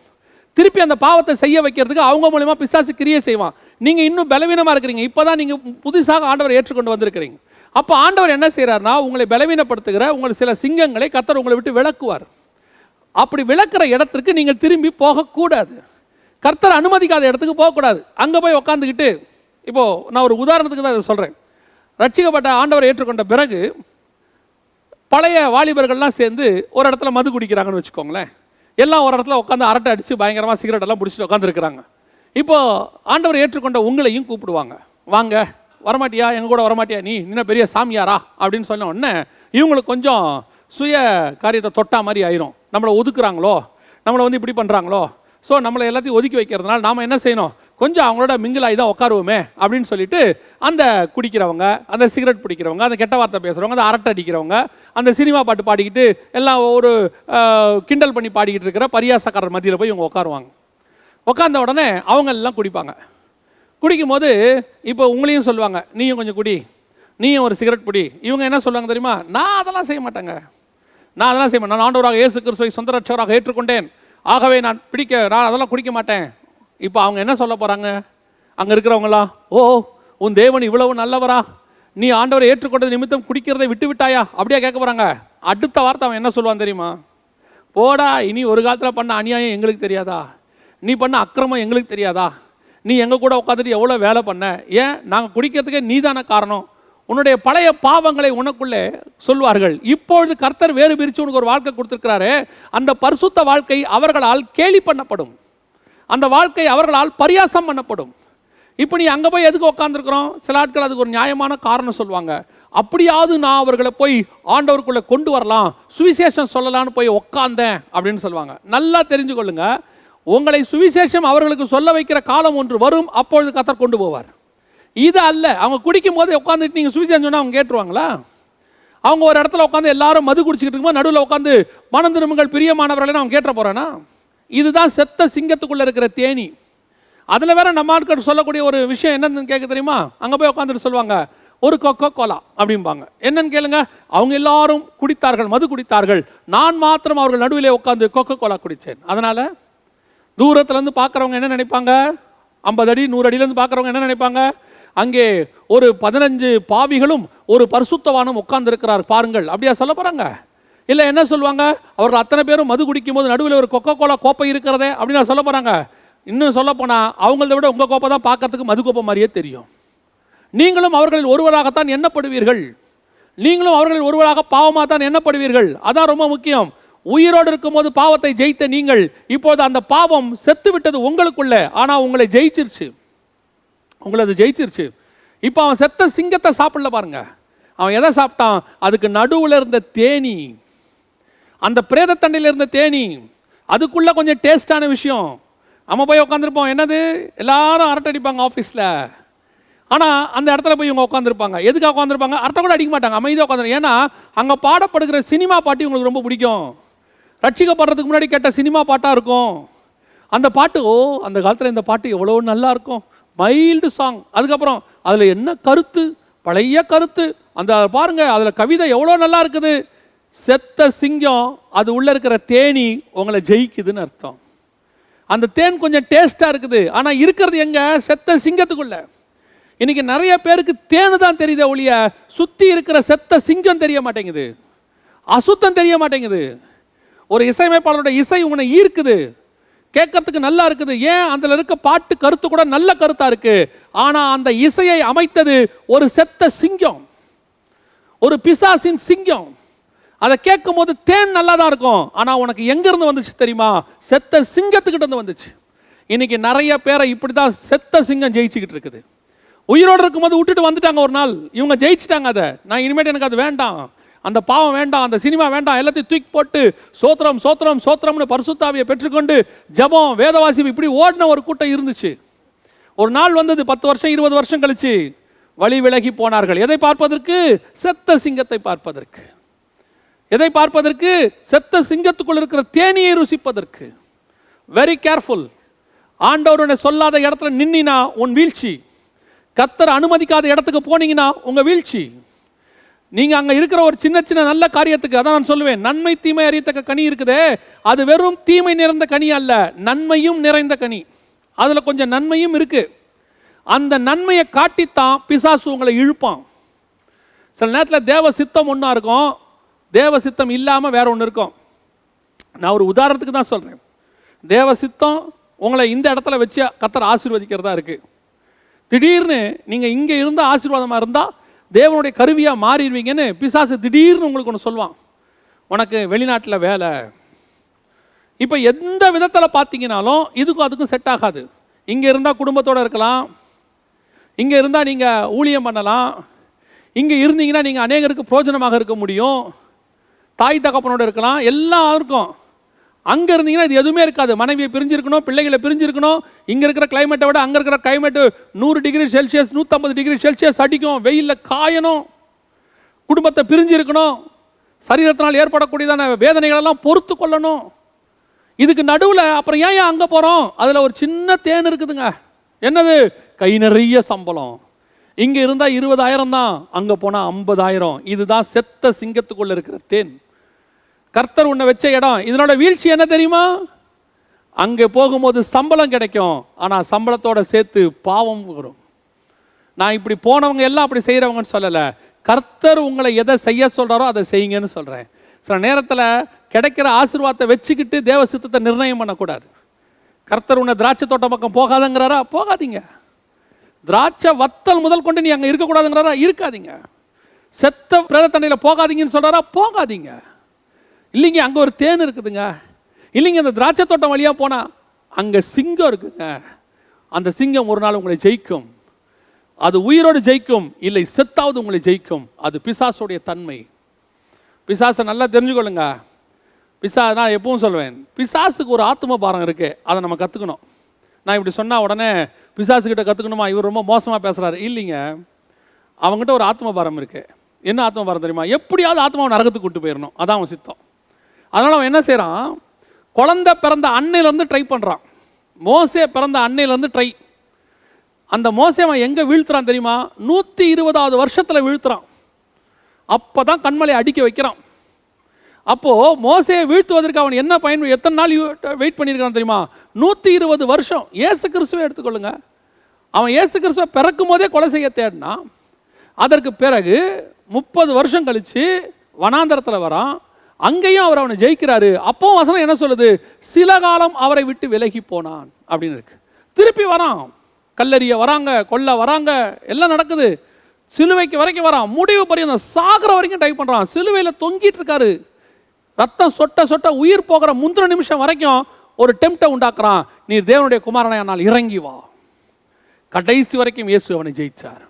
திருப்பி அந்த பாவத்தை செய்ய வைக்கிறதுக்கு அவங்க மூலமா பிசாசு கிரியை செய்வான். நீங்கள் இன்னும் பலவீனமாக இருக்கிறீங்க, இப்போ தான் நீங்கள் புதுசாக ஆண்டவர் ஏற்றுக்கொண்டு வந்திருக்கிறீங்க. அப்போ ஆண்டவர் என்ன செய்கிறார்னா, உங்களை பலவீனப்படுத்துகிற உங்கள் சில சிங்கங்களை கர்த்தர் உங்களை விட்டு விலக்குவார். அப்படி விளக்குற இடத்துக்கு நீங்கள் திரும்பி போகக்கூடாது. கர்த்தர் அனுமதிக்காத இடத்துக்கு போகக்கூடாது. அங்கே போய் உக்காந்துக்கிட்டு, இப்போது நான் ஒரு உதாரணத்துக்கு தான் இதை சொல்கிறேன். ரட்சிக்கப்பட்ட ஆண்டவரை ஏற்றுக்கொண்ட பிறகு பழைய வாலிபர்கள்லாம் சேர்ந்து ஒரு இடத்துல மது குடிக்கிறாங்கன்னு வச்சுக்கோங்களேன். எல்லாம் ஒரு இடத்துல உட்காந்து அரட்டை அடித்து பயங்கரமாக சிகரெட் எல்லாம் பிடிச்சிட்டு உட்காந்துருக்குறாங்க. இப்போது ஆண்டவர் ஏற்றுக்கொண்ட உங்களையும் கூப்பிடுவாங்க, வாங்க வரமாட்டியா, எங்கள் கூட வரமாட்டியா, நீ இன்னும் பெரிய சாமியாரா அப்படின்னு சொன்ன உடனே இவங்களுக்கு கொஞ்சம் சுய காரியத்தை தொட்டா மாதிரி ஆயிரும். நம்மளை ஒதுக்குறாங்களோ, நம்மளை வந்து இப்படி பண்ணுறாங்களோ, ஸோ நம்மளை எல்லாத்தையும் ஒதுக்கி வைக்கிறதுனால நாம் என்ன செய்யணும், கொஞ்சம் அவங்களோட மிங்கிலாகி தான் உட்காருவோமே அப்படின்னு சொல்லிட்டு அந்த குடிக்கிறவங்க, அந்த சிகரெட் பிடிக்கிறவங்க, அந்த கெட்ட வார்த்தை பேசுகிறவங்க, அந்த அரட்டை அடிக்கிறவங்க, அந்த சினிமா பாட்டு பாடிக்கிட்டு எல்லாம் ஒரு கிண்டல் பண்ணி பாடிக்கிட்டு இருக்கிற பரியாசக்காரர் மத்தியில் போய் இவங்க உட்காருவாங்க. உட்காந்த உடனே அவங்க எல்லாம் குடிப்பாங்க. குடிக்கும் போது இப்போ உங்களையும் சொல்லுவாங்க, நீயும் கொஞ்சம் குடி, நீயும் ஒரு சிகரெட் பிடி. இவங்க என்ன சொல்லுவாங்க தெரியுமா? நான் அதெல்லாம் செய்ய மாட்டேங்க, நான் அதெல்லாம் செய்ய மாட்டேன், நான் ஆண்டவராக இயேசு கிறிஸ்துவை சொந்த ரட்சகராக ஏற்றுக்கொண்டேன், ஆகவே நான் அதெல்லாம் குடிக்க மாட்டேன். இப்போ அவங்க என்ன சொல்ல போகிறாங்க? அங்கே இருக்கிறவங்களாம், ஓ உன் தேவன் இவ்வளவு நல்லவரா, நீ ஆண்டவரை ஏற்றுக்கொண்டது நிமித்தம் குடிக்கிறதை விட்டு விட்டாயா அப்படியே கேட்க போகிறாங்க. அடுத்த வார்த்தை அவன் என்ன சொல்லுவான் தெரியுமா? போடா, இனி ஒரு காலத்தில் பண்ண அநியாயம் எங்களுக்கு தெரியாதா, நீ பண்ண அக்கிரமம் எங்களுக்கு தெரியாதா, நீ எங்கள் கூட உட்காந்துட்டு எவ்வளோ வேலை பண்ண, ஏன் நாங்கள் குடிக்கிறதுக்கே நீ தானே காரணம், உன்னுடைய பழைய பாவங்களை உனக்குள்ளே சொல்வார்கள். இப்பொழுது கர்த்தர் வேறு பிரித்து உனக்கு ஒரு வாழ்க்கை கொடுத்துருக்கிறாரு, அந்த பரிசுத்த வாழ்க்கை அவர்களால் கேலி பண்ணப்படும், அந்த வாழ்க்கை அவர்களால் பரியாசம் பண்ணப்படும். இப்போ நீ அங்கே போய் எதுக்கு உட்காந்துருக்குறோம்? சில ஆட்கள் அதுக்கு ஒரு நியாயமான காரணம் சொல்லுவாங்க. அப்படியாவது நான் அவர்களை போய் ஆண்டவருக்குள்ளே கொண்டு வரலாம், சுவிசேஷம் சொல்லலான்னு போய் உட்காந்தேன் அப்படின்னு சொல்லுவாங்க. நல்லா தெரிஞ்சு கொள்ளுங்க, உங்களை சுவிசேஷம் அவர்களுக்கு சொல்ல வைக்கிற காலம் ஒன்று வரும், அப்பொழுது கர்த்தர் கொண்டு போவார். இது அல்ல, அவங்க குடிக்கும் போது உட்காந்துட்டு நீங்கள் சுவிசேஷம் சொன்னால் அவங்க கேட்டுருவாங்களா? அவங்க ஒரு இடத்துல உட்காந்து எல்லாரும் மது குடிச்சிக்கிட்டு இருக்கும்போது நடுவில் உட்காந்து மனம் திரும்புங்கள் பிரியமானவர்களே அவங்க கேட்ட போகிறேன்னா, இதுதான் செத்த சிங்கத்துக்குள்ளே இருக்கிற தேனி. அதில் வேற நம்ம ஆட்கள் சொல்லக்கூடிய ஒரு விஷயம் என்னன்னு கேட்க தெரியுமா? அங்கே போய் உட்காந்துட்டு சொல்லுவாங்க, ஒரு கொக்கோ கோலா அப்படிம்பாங்க. என்னன்னு கேளுங்க, அவங்க எல்லாரும் குடித்தார்கள், மது குடித்தார்கள், நான் மாத்திரம் அவர்கள் நடுவிலே உட்காந்து கொக்கோ கோலா குடித்தேன். அதனால் தூரத்துலேருந்து பார்க்குறவங்க என்ன நினைப்பாங்க, 50 அடி 100 அடியிலேருந்து பார்க்குறவங்க என்ன நினைப்பாங்க, அங்கே ஒரு 15 பாவிகளும் ஒரு பரிசுத்தவானும் உட்கார்ந்திருக்கிறார் பாருங்கள், அப்படியா சொல்ல போகிறாங்க? இல்லை என்ன சொல்லுவாங்க, அவர்கள் அத்தனை பேரும் மது குடிக்கும் போது நடுவில் ஒரு கொக்கோ கோலா கோப்பை இருக்கிறதே அப்படின்னு சொல்ல போகிறாங்க. இன்னும் சொல்ல போனால் அவங்கள விட உங்கள் கோப்பை தான் பார்க்கறதுக்கு மது கோப்பை மாதிரியே தெரியும். நீங்களும் அவர்களில் ஒருவராகத்தான் எண்ணப்படுவீர்கள், நீங்களும் அவர்களில் ஒருவராக பாவமாக தான் எண்ணப்படுவீர்கள். அதான் ரொம்ப முக்கியம். உயிரோடு இருக்கும் போது பாவத்தை ஜெயித்த நீங்கள் இப்போது அந்த பாவம் செத்து விட்டது உங்களுக்குள்ள, ஆனால் உங்களை ஜெயிச்சிருச்சு, உங்களை அது ஜெயிச்சிருச்சு. இப்போ அவன் செத்த சிங்கத்தை சாப்பிடல பாருங்க, அவன் எதை சாப்பிட்டான், அதுக்கு நடுவில் இருந்த தேனி, அந்த பிரேதத்தண்டையில் இருந்த தேனி, அதுக்குள்ள கொஞ்சம் டேஸ்டான விஷயம். நம்ம போய் உட்காந்துருப்போம், என்னது எல்லாரும் அரட்டை அடிப்பாங்க ஆஃபீஸில், ஆனால் அந்த இடத்துல போய் இவங்க உட்காந்துருப்பாங்க. எதுக்காக உட்காந்துருப்பாங்க, அரட்டை கூட அடிக்க மாட்டாங்க, அமைதியாக உட்காந்துரு. ஏன்னா அங்கே பாடப்படுகிற சினிமா பாட்டு உங்களுக்கு ரொம்ப பிடிக்கும். ரட்சிக்கப்படுறதுக்கு முன்னாடி கேட்ட சினிமா பாட்டாக இருக்கும் அந்த பாட்டு. ஓ, அந்த காலத்தில் இந்த பாட்டு எவ்வளோ நல்லா இருக்கும், மைல்டு சாங். அதுக்கப்புறம் அதில் என்ன கருத்து, பழைய கருத்து, அந்த பாருங்க அதில் கவிதை எவ்வளோ நல்லா இருக்குது. செத்த சிங்கம், அது உள்ளே இருக்கிற தேனி உங்களை ஜெயிக்குதுன்னு அர்த்தம். அந்த தேன் கொஞ்சம் டேஸ்ட்டாக இருக்குது, ஆனால் இருக்கிறது எங்கே, செத்த சிங்கத்துக்குள்ள. இன்னைக்கு நிறைய பேருக்கு தேனு தான் தெரியுதே ஒழிய சுற்றி இருக்கிற செத்த சிங்கம் தெரிய மாட்டேங்குது, அசுத்தம் தெரிய மாட்டேங்குது. ஒரு இசையமைப்பாளரோட இசை உன்னை ஈர்க்குது, கேட்கறதுக்கு நல்லா இருக்குது. ஏன், அதில் இருக்க பாட்டு கருத்து கூட நல்ல கருத்தாக இருக்கு. ஆனால் அந்த இசையை அமைத்தது ஒரு செத்த சிங்கம், ஒரு பிசாசின் சிங்கம். அதை கேட்கும் போது தேன் நல்லா தான் இருக்கும், ஆனால் உனக்கு எங்கேருந்து வந்துச்சு தெரியுமா, செத்த சிங்கத்துக்கிட்ட இருந்து வந்துச்சு. இன்னைக்கு நிறைய பேரை இப்படி தான் செத்த சிங்கம் ஜெயிச்சுக்கிட்டு இருக்குது. உயிரோடு இருக்கும்போது விட்டுட்டு வந்துட்டாங்க, ஒரு நாள் இவங்க ஜெயிச்சிட்டாங்க. அதை நான் இனிமேட்டு எனக்கு அது வேண்டாம், அந்த பாவம் வேண்டாம், அந்த சினிமா வேண்டாம், எல்லாத்தையும் தூக்கி போட்டு சோத்திரம் சோத்திரம் சோத்திரம்னு பரிசுத்தாவியை பெற்றுக்கொண்டு ஜபம் வேதவாசி இப்படி ஓடின ஒரு கூட்டம் இருந்துச்சு. ஒரு நாள் வந்தது 10 வருஷம் 20 வருஷம் கழிச்சு வழி விலகி போனார்கள். எதை பார்ப்பதற்கு, செத்த சிங்கத்தை பார்ப்பதற்கு. எதை பார்ப்பதற்கு, செத்த சிங்கத்துக்குள் இருக்கிற தேனியை ருசிப்பதற்கு. Very careful. ஆண்டவருடைய சொல்லாத இடத்துல நின்னா உன் வீழ்ச்சி, கர்த்தர் அனுமதிக்காத இடத்துக்கு போனீங்கன்னா உங்க வீழ்ச்சி. நீங்க அங்க இருக்கிற ஒரு சின்ன சின்ன நல்ல காரியத்துக்கு, அதான் நான் சொல்லுவேன், நன்மை தீமை அறியத்தக்க கனி இருக்குதே, அது வெறும் தீமை நிறைந்த கனி அல்ல, நன்மையும் நிறைந்த கனி. அதுல கொஞ்சம் நன்மையும் இருக்கு. அந்த நன்மையை காட்டித்தான் பிசாசு உங்களை இழுப்பான். சில நேரத்தில் தேவ சித்தம் ஒன்றா இருக்கும், தேவ சித்தம் இல்லாமல் வேற ஒன்று இருக்கும். நான் ஒரு உதாரணத்துக்கு தான் சொல்றேன். தேவ சித்தம் உங்களை இந்த இடத்துல வச்சு கர்த்தர் ஆசீர்வதிக்கிறதா இருக்கு. திடீர்னு நீங்க இங்க இருந்த ஆசீர்வாதமா இருந்தா தேவனுடைய கருவியா மாறிடுவீங்கன்னு பிசாசு திடீர்னு உங்களுக்கு ஒன்று சொல்லுவான், உனக்கு வெளிநாட்டில் வேலை. இப்போ எந்த விதத்தில் பார்த்தீங்கன்னாலும் இதுக்கும் அதுக்கும் செட் ஆகாது. இங்கே இருந்தால் குடும்பத்தோடு இருக்கலாம், இங்கே இருந்தால் நீங்கள் ஊழியம் பண்ணலாம், இங்கே இருந்தீங்கன்னா நீங்கள் அநேகருக்கு பிரோஜனமாக இருக்க முடியும், தாய் தகப்பனோடு இருக்கலாம், எல்லாம் இருக்கும். அங்கே இருந்தீங்கன்னா இது எதுவுமே இருக்காது. மனைவியை பிரிஞ்சிருக்கணும், பிள்ளைகளை பிரிஞ்சிருக்கணும். இங்கே இருக்கிற கிளைமேட்டை விட அங்கே இருக்கிற climate 100 degree Celsius 150 degree Celsius அடிக்கும், வெயிலில் காயணும், குடும்பத்தை பிரிஞ்சிருக்கணும், சரீரத்தினால் ஏற்படக்கூடியதான வேதனைகளெல்லாம் பொறுத்து கொள்ளணும். இதுக்கு நடுவில் அப்புறம் ஏன் அங்கே போகிறோம், அதில் ஒரு சின்ன தேன் இருக்குதுங்க. என்னது, கை நிறைய சம்பளம். இங்கே இருந்தால் 20,000 தான், அங்கே போனால் 50,000. இதுதான் செத்த சிங்கத்துக்குள்ள இருக்கிற தேன். கர்த்தர் உன்னை வச்ச இடம். இதனோட வீழ்ச்சி என்ன தெரியுமா, அங்கே போகும்போது சம்பளம் கிடைக்கும், ஆனால் சம்பளத்தோட சேர்த்து பாவம் வரும். நான் இப்படி போனவங்க எல்லாம் அப்படி செய்கிறவங்கன்னு சொல்லலை, கர்த்தர் உங்களை எதை செய்ய சொல்கிறாரோ அதை செய்யுங்கன்னு சொல்கிறேன். சில நேரத்தில் கிடைக்கிற ஆசீர்வாதத்தை வச்சுக்கிட்டு தேவ சித்தத்தை நிர்ணயம் பண்ணக்கூடாது. கர்த்தர் உன்னை திராட்சை தோட்டம் பக்கம் போகாதங்கிறாரா, போகாதீங்க. திராட்சை வத்தல் முதல் கொண்டு நீ அங்கே இருக்கக்கூடாதுங்கிறாரா, இருக்காதீங்க. செத்த பிரேதத்தண்டையில் போகாதீங்கன்னு சொல்கிறாரா, போகாதீங்க. இல்லைங்க அங்கே ஒரு தேன் இருக்குதுங்க, இல்லைங்க அந்த திராட்சை தோட்டம் வழியாக போனால் அங்கே சிங்கம் இருக்குங்க, அந்த சிங்கம் ஒரு நாள் உங்களை ஜெயிக்கும். அது உயிரோடு ஜெயிக்கும், இல்லை செத்தாவது உங்களை ஜெயிக்கும். அது பிசாசுடைய தன்மை. பிசாசை நல்லா தெரிஞ்சுக்கொள்ளுங்க. நான் எப்பவும் சொல்லுவேன், பிசாசுக்கு ஒரு ஆத்ம பாரம் இருக்குது, அதை நம்ம கற்றுக்கணும். நான் இப்படி சொன்னால் உடனே பிசாசுக்கிட்ட கற்றுக்கணுமா, இவர் ரொம்ப மோசமாக பேசுகிறாரு, இல்லைங்க. அவங்ககிட்ட ஒரு ஆத்ம பாரம் இருக்குது. என்ன ஆத்ம பாரம் தெரியுமா, எப்படியாவது ஆத்மாவை நரகத்துக்கு கூட்டு போயிடணும், அதான் அவன் சித்தம். அதனால் அவன் என்ன செய்கிறான், குழந்தை பிறந்த அன்னையிலேருந்து ட்ரை பண்ணுறான். மோசே பிறந்த அன்னையிலேருந்து ட்ரை. அந்த மோசே அவன் எங்கே வீழ்த்துறான் தெரியுமா? 120வது வருஷத்தில் வீழ்த்துறான். அப்போ தான் கண்மலை அடிக்க வைக்கிறான். அப்போது மோசையை வீழ்த்துவதற்கு அவன் என்ன எத்தனை நாள் வெயிட் பண்ணியிருக்கான் தெரியுமா? 120 வருஷம். இயேசு கிறிஸ்துவை எடுத்துக்கொள்ளுங்க. அவன் இயேசு கிறிஸ்துவை பிறக்கும் போதே கொலை செய்ய தேடினான். அதற்கு பிறகு 30 வருஷம் கழித்து வனாந்தரத்தில் வரான். அங்கேயும் அவர் அவனை ஜெயிக்கிறாரு. அப்போவும் வசனம் என்ன சொல்லுது? சில காலம் அவரை விட்டு விலகி போனான் அப்படின்னு இருக்கு. திருப்பி வரான், கல்லறிய வராங்க, கொல்ல வராங்க, எல்லாம் நடக்குது. சிலுவைக்கு வரைக்கும் வரான், முடிவு பரியந்தம் சாகிற வரைக்கும் ட்ரை பண்ணுறான். சிலுவையில் தொங்கிட்டு இருக்காரு, ரத்தம் சொட்ட சொட்ட உயிர் போகிற முந்திர நிமிஷம் வரைக்கும் ஒரு டெம்ப்டை உண்டாக்குறான். நீ தேவனுடைய குமாரனால் இறங்கி வா. கடைசி வரைக்கும் இயேசு அவனை ஜெயிச்சார்.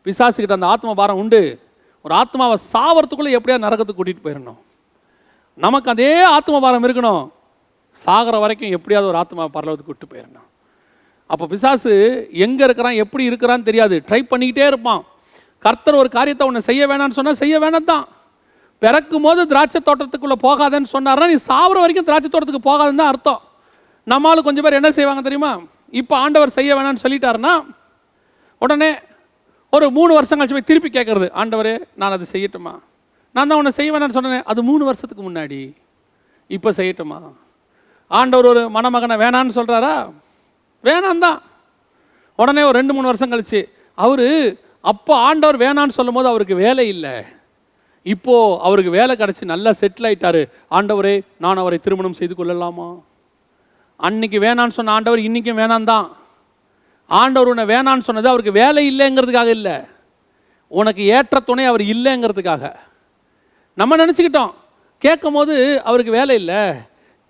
பிசாசுக்கிட்ட அந்த ஆத்ம பாரம் உண்டு. ஒரு ஆத்மாவை சாவறதுக்குள்ளே எப்படியா நரகத்துக்கு கூட்டிகிட்டு போயிடணும். நமக்கு அதே ஆத்ம பாரம் இருக்கணும். சாகிற வரைக்கும் எப்படியாவது ஒரு ஆத்மாவை பரலோகத்துக்கு கூட்டிட்டு போயிடணும். அப்போ பிசாசு எங்கே இருக்கிறான், எப்படி இருக்கிறான்னு தெரியாது, ட்ரை பண்ணிக்கிட்டே இருப்பான். கர்த்தர் ஒரு காரியத்தை ஒன்று செய்ய வேணான்னு சொன்னால் செய்ய வேணாம் தான். பிறக்கும் போது திராட்சை தோட்டத்துக்குள்ளே போகாதேன்னு சொன்னார்னா நீ சாவர வரைக்கும் திராட்சை தோட்டத்துக்கு போகாதுன்னு தான் அர்த்தம். நம்மளும் கொஞ்சம் பேர் என்ன செய்வாங்க தெரியுமா? இப்போ ஆண்டவர் செய்ய வேணான்னு சொல்லிட்டாருன்னா உடனே ஒரு 3 வருஷம் கழிச்சு போய் திருப்பி கேட்குறது, ஆண்டவரே நான் அதை செய்யட்டுமா? நான் தான் உன்னை செய்ய வேணான்னு சொன்னேன், அது 3 வருஷத்துக்கு முன்னாடி, இப்போ செய்யட்டுமா? ஆண்டவர் ஒரு மணமகனை வேணான்னு சொல்கிறாரா? வேணாம் தான். உடனே ஒரு 2-3 வருஷம் கழிச்சு அவர் அப்போ ஆண்டவர் வேணான்னு சொல்லும் போது அவருக்கு வேலை இல்லை, இப்போது அவருக்கு வேலை கிடச்சி நல்லா செட்டில் ஆகிட்டாரு. ஆண்டவரே நான் அவரை திருமணம் செய்து கொள்ளலாமா? அன்னைக்கு வேணான்னு சொன்ன ஆண்டவர் இன்றைக்கும் வேணான் தான். ஆண்டவர் உன்னை வேணான்னு சொன்னது அவருக்கு வேலை இல்லைங்கிறதுக்காக இல்லை, உனக்கு ஏற்ற துணை அவர் இல்லைங்கிறதுக்காக. நம்ம நினச்சிக்கிட்டோம் கேட்கும் போது அவருக்கு வேலை இல்லை,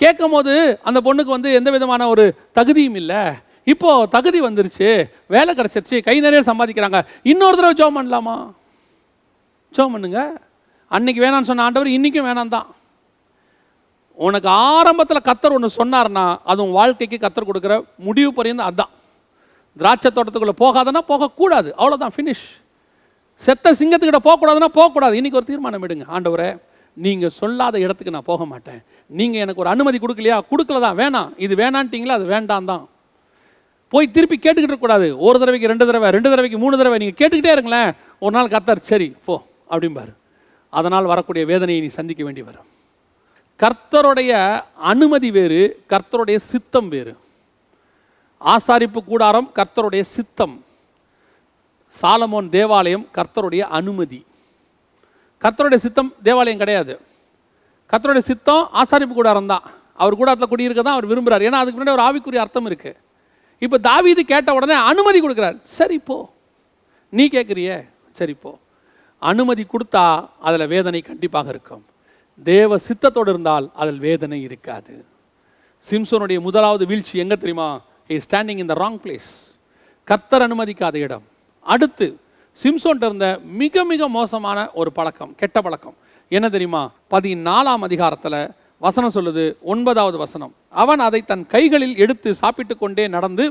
கேட்கும் போது அந்த பொண்ணுக்கு எந்த விதமான ஒரு தகுதியும் இல்லை, இப்போது தகுதி வந்துருச்சு, வேலை கிடச்சிருச்சு, கை நிறைய சம்பாதிக்கிறாங்க, இன்னொரு தடவை ஜெபம் பண்ணலாமா? ஜெபம் பண்ணுங்க. அன்னைக்கு வேணான்னு சொன்ன ஆண்டவர் இன்றைக்கும் வேணாம் தான். உனக்கு ஆரம்பத்தில் கர்த்தர் ஒன்று சொன்னார்னா அது உன் வாழ்க்கைக்கு கர்த்தர் கொடுக்குற முடிவு பரியந்தம் அதுதான். திராட்சை தோட்டத்துக்குள்ளே போகாதன்னா போகக்கூடாது, அவ்வளோதான், ஃபினிஷ். செத்த சிங்கத்துக்கிட்ட போகக்கூடாதுன்னா போகக்கூடாது. இன்றைக்கி ஒரு தீர்மானம் எடுங்க, ஆண்டவரே நீங்கள் சொல்லாத இடத்துக்கு நான் போக மாட்டேன், நீங்கள் எனக்கு ஒரு அனுமதி கொடுக்கலையா? கொடுக்கல தான், வேணாம், இது வேணான்ட்டிங்களா, அது வேண்டாம் தான். போய் திருப்பி கேட்டுக்கிட்டு இருக்கக்கூடாது. ஒரு தடவைக்கு 2 தடவை, 2 தடவைக்கு 3 தடவை நீங்கள் கேட்டுக்கிட்டே இருங்களேன். ஒரு நாள் கர்த்தர் சரி போ அப்படிம்பாரு. அதனால் வரக்கூடிய வேதனையை நீ சந்திக்க வேண்டி வரும். கர்த்தருடைய அனுமதி வேறு, கர்த்தருடைய சித்தம் வேறு. ஆசாரிப்பு கூடாரம் கர்த்தருடைய சித்தம், சாலமோன் தேவாலயம் கர்த்தருடைய அனுமதி. கர்த்தருடைய சித்தம் தேவாலயம் கிடையாது. கர்த்தருடைய சித்தம் ஆசாரிப்பு கூடாரம் தான். அவர் கூடாரத்தில் குடியிருக்க தான் அவர் விரும்புகிறார். ஏன்னா அதுக்கு முன்னாடி ஒரு ஆவிக்குரிய அர்த்தம் இருக்குது. இப்போ தாவீது கேட்ட உடனே அனுமதி கொடுக்குறார். சரி போ, நீ கேட்குறியே, சரி போ. அனுமதி கொடுத்தா அதில் வேதனை கண்டிப்பாக இருக்கும். தேவ சித்தத்தோடு இருந்தால் அதில் வேதனை இருக்காது. சிம்சோனுடைய முதலாவது வீழ்ச்சி எங்கே தெரியுமா? Standing in the wrong place, கர்த்தர் அனுமதிக்காத இடம். அடுத்து சிம்சோன்ட்ட இருந்த மிக மிக மோசமான ஒரு பழக்கம், கெட்ட பழக்கம் என்ன தெரியுமா? 14ஆம் அதிகாரத்தில் வசனம் சொல்லுது, 9வது வசனம். அவன் அதை தன் கைகளில் எடுத்து சாப்பிட்டு கொண்டே நடந்து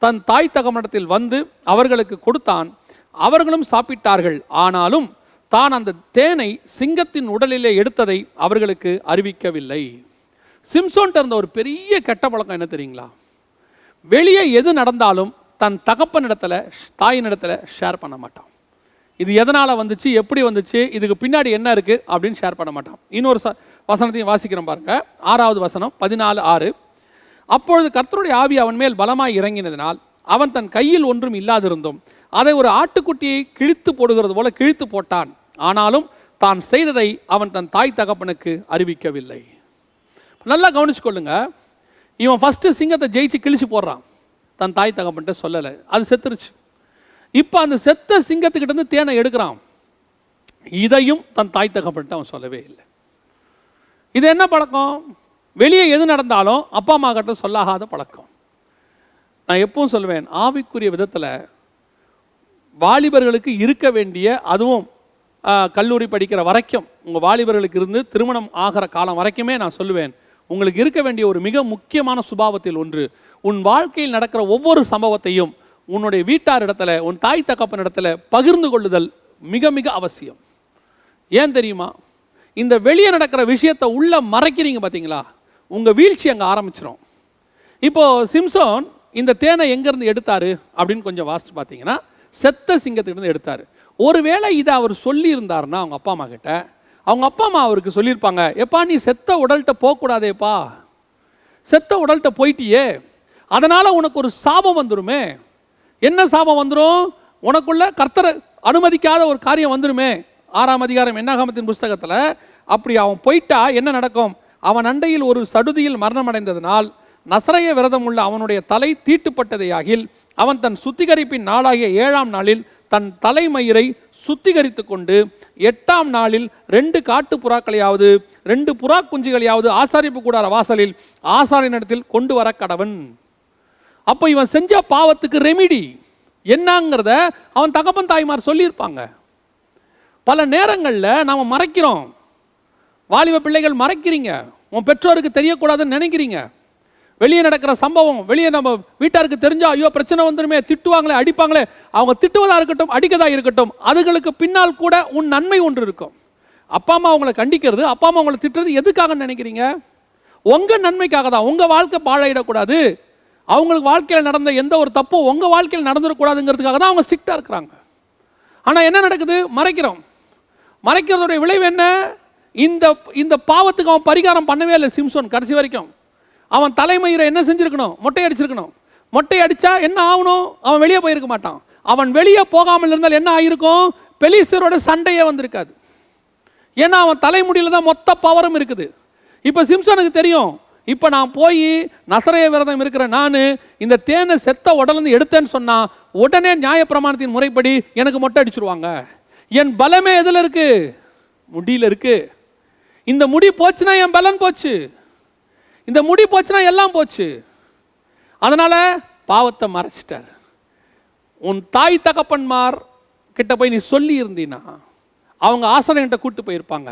தன் தாய் தகப்பனிடத்தில் வந்து அவர்களுக்கு கொடுத்தான். அவர்களும் சாப்பிட்டார்கள். ஆனாலும் தான் அந்த தேனை சிங்கத்தின் உடலிலே எடுத்ததை அவர்களுக்கு அறிவிக்கவில்லை. சிம்சோன்ட்ட இருந்த ஒரு பெரிய கெட்ட பழக்கம் என்ன தெரியுங்களா? வெளியே எது நடந்தாலும் தன் தகப்பனிடத்தில், தாயினிடத்தில் ஷேர் பண்ண மாட்டான். இது எதனால் வந்துச்சு, எப்படி வந்துச்சு, இதுக்கு பின்னாடி என்ன இருக்குது அப்படின்னு ஷேர் பண்ண மாட்டான். இன்னொரு வசனத்தையும் வாசிக்கிறோம் பாருங்க, 6வது வசனம் 14:6. அப்பொழுது கர்த்தருடைய ஆவி அவன் மேல் பலமாய் இறங்கினதினால் அவன் தன் கையில் ஒன்றும் இல்லாதிருந்தும் அதை ஒரு ஆட்டுக்குட்டியை கிழித்து போடுகிறது போல கிழித்து போட்டான். ஆனாலும் தான் செய்ததை அவன் தன் தாய் தகப்பனுக்கு அறிவிக்கவில்லை. நல்லா கவனிச்சுக்கொள்ளுங்க. இவன் ஃபஸ்ட்டு சிங்கத்தை ஜெயிச்சு கிழிச்சு போடுறான், தன் தாய் தகப்பன்ட்ட சொல்லலை, அது செத்துருச்சு. இப்போ அந்த செத்த சிங்கத்துக்கிட்ட இருந்து தேனை எடுக்கிறான், இதையும் தன் தாய் தகப்பன்ட்ட அவன் சொல்லவே இல்லை. இது என்ன பழக்கம்? வெளியே எது நடந்தாலும் அப்பா அம்மா கிட்ட சொல்லாகாத பழக்கம். நான் எப்பவும் சொல்லுவேன், ஆவிக்குரிய விதத்தில் வாலிபர்களுக்கு இருக்க வேண்டிய, அதுவும் கல்லூரி படிக்கிற வரைக்கும், உங்கள் வாலிபர்களுக்கு இருந்து திருமணம் ஆகிற காலம் வரைக்குமே நான் சொல்லுவேன், உங்களுக்கு இருக்க வேண்டிய ஒரு மிக முக்கியமான சுபாவத்தில் ஒன்று, உன் வாழ்க்கையில் நடக்கிற ஒவ்வொரு சம்பவத்தையும் உன்னுடைய வீட்டார் இடத்துல, உன் தாய் தகப்பன் இடத்துல பகிர்ந்து கொள்ளுதல் மிக மிக அவசியம். ஏன் தெரியுமா? இந்த வெளியே நடக்கிற விஷயத்தை உள்ள மறைக்கிறீங்க பார்த்தீங்களா, உங்கள் வீழ்ச்சி அங்கே ஆரம்பிச்சிடும். இப்போது சிம்சோன் இந்த தேனை எங்கேருந்து எடுத்தாரு அப்படின்னு கொஞ்சம் வாசித்து பார்த்தீங்கன்னா செத்த சிங்கத்திலிருந்து எடுத்தார். ஒருவேளை இதை அவர் சொல்லியிருந்தாருன்னா அவங்க அப்பா அம்மா கிட்ட, அவங்க அப்பா அம்மா அவருக்கு சொல்லியிருப்பாங்க, எப்பா நீ செத்த உடல்கிட்ட போகக்கூடாதேப்பா, செத்த உடல்கிட்ட போயிட்டியே, அதனால் உனக்கு ஒரு சாபம் வந்துருமே. என்ன சாபம் வந்துடும்? உனக்குள்ள கர்த்தரை அனுமதிக்காத ஒரு காரியம் வந்துருமே. 6ஆம் அதிகாரம் என்னாகமத்தின் புஸ்தகத்தில் அப்படி அவன் போயிட்டா என்ன நடக்கும்? அவன் அண்டையில் ஒரு சடுதியில் மரணம் அடைந்ததனால் நசரேய விரதம் உள்ள அவனுடைய தலை தீட்டுப்பட்டதையாகில் அவன் தன் சுத்திகரிப்பின் நாளாகிய 7ஆம் நாளில் தன் தலைமயிரை சுத்திகரித்து கொண்டு 8ஆம் நாளில் 2 காட்டு புறாக்களையாவது 2 புறா குஞ்சுகளையாவது ஆசாரிப்பு கூடார வாசலில் ஆசாரியனிடத்தில் கொண்டு வர கடவன். அப்போ இவன் செஞ்ச பாவத்துக்கு ரெமிடி என்னங்கிறத அவன் தகப்பன் தாய்மார் சொல்லியிருப்பாங்க. பல நேரங்களில் நாம் மறைக்கிறோம். வாலிப பிள்ளைகள் மறைக்கிறீங்க, உன் பெற்றோருக்கு தெரியக்கூடாதுன்னு நினைக்கிறீங்க. வெளியே நடக்கிற சம்பவம் வெளியே நம்ம வீட்டாருக்கு தெரிஞ்சா ஐயோ பிரச்சனை வந்துடுமே, திட்டுவாங்களே, அடிப்பாங்களே. அவங்க திட்டுவதாக இருக்கட்டும், அடிக்கதாக இருக்கட்டும், அதுகளுக்கு பின்னால் கூட உன் நன்மை ஒன்று இருக்கும். அப்பா அம்மா அவங்களை கண்டிக்கிறது, அப்பா அம்மா அவங்களை திட்டுறது எதுக்காக நினைக்கிறீங்க? உங்கள் நன்மைக்காக தான். உங்கள் வாழ்க்கை பாழாயிடக்கூடாது, அவங்களுக்கு வாழ்க்கையில் நடந்த எந்த ஒரு தப்பும் உங்கள் வாழ்க்கையில் நடந்துடக்கூடாதுங்கிறதுக்காக தான் அவங்க ஸ்ட்ரிக்டாக இருக்கிறாங்க. ஆனால் என்ன நடக்குது? மறைக்கிறோம். மறைக்கிறதுடைய விளைவு என்ன? இந்த பாவத்துக்கு அவன் பரிகாரம் பண்ணவே இல்லை. சிம்சோன் கடைசி வரைக்கும் அவன் தலைமயிரை என்ன செஞ்சிருக்கணும்? மொட்டை அடிச்சிருக்கணும். மொட்டை அடித்தா என்ன ஆகணும்? அவன் வெளியே போயிருக்க மாட்டான். அவன் வெளியே போகாமல் இருந்தால் என்ன ஆகிருக்கும்? பெலிஸ்தரோட சண்டையே வந்திருக்காது. ஏன்னா அவன் தலைமுடியில் தான் மொத்த பவரும் இருக்குது. இப்போ சிம்சோனுக்கு தெரியும், இப்போ நான் போய் நசரேய விரதம் இருக்கிற நான் இந்த தேனை செத்த உடலேருந்து எடுத்தேன்னு சொன்னால் உடனே நியாயப்பிரமாணத்தின் முறைப்படி எனக்கு மொட்டை அடிச்சிருவாங்க. என் பலமே எதில் இருக்கு? முடியில் இருக்கு. இந்த முடி போச்சுன்னா என் பலன் போச்சு, இந்த முடி போச்சுன்னா எல்லாம் போச்சு. அதனால பாவத்தை மறைச்சிட்டார். உன் தாய் தகப்பன்மார் கிட்ட போய் நீ சொல்லி இருந்தீன்னா அவங்க ஆசாரியன்கிட்ட கூட்டு போயிருப்பாங்க.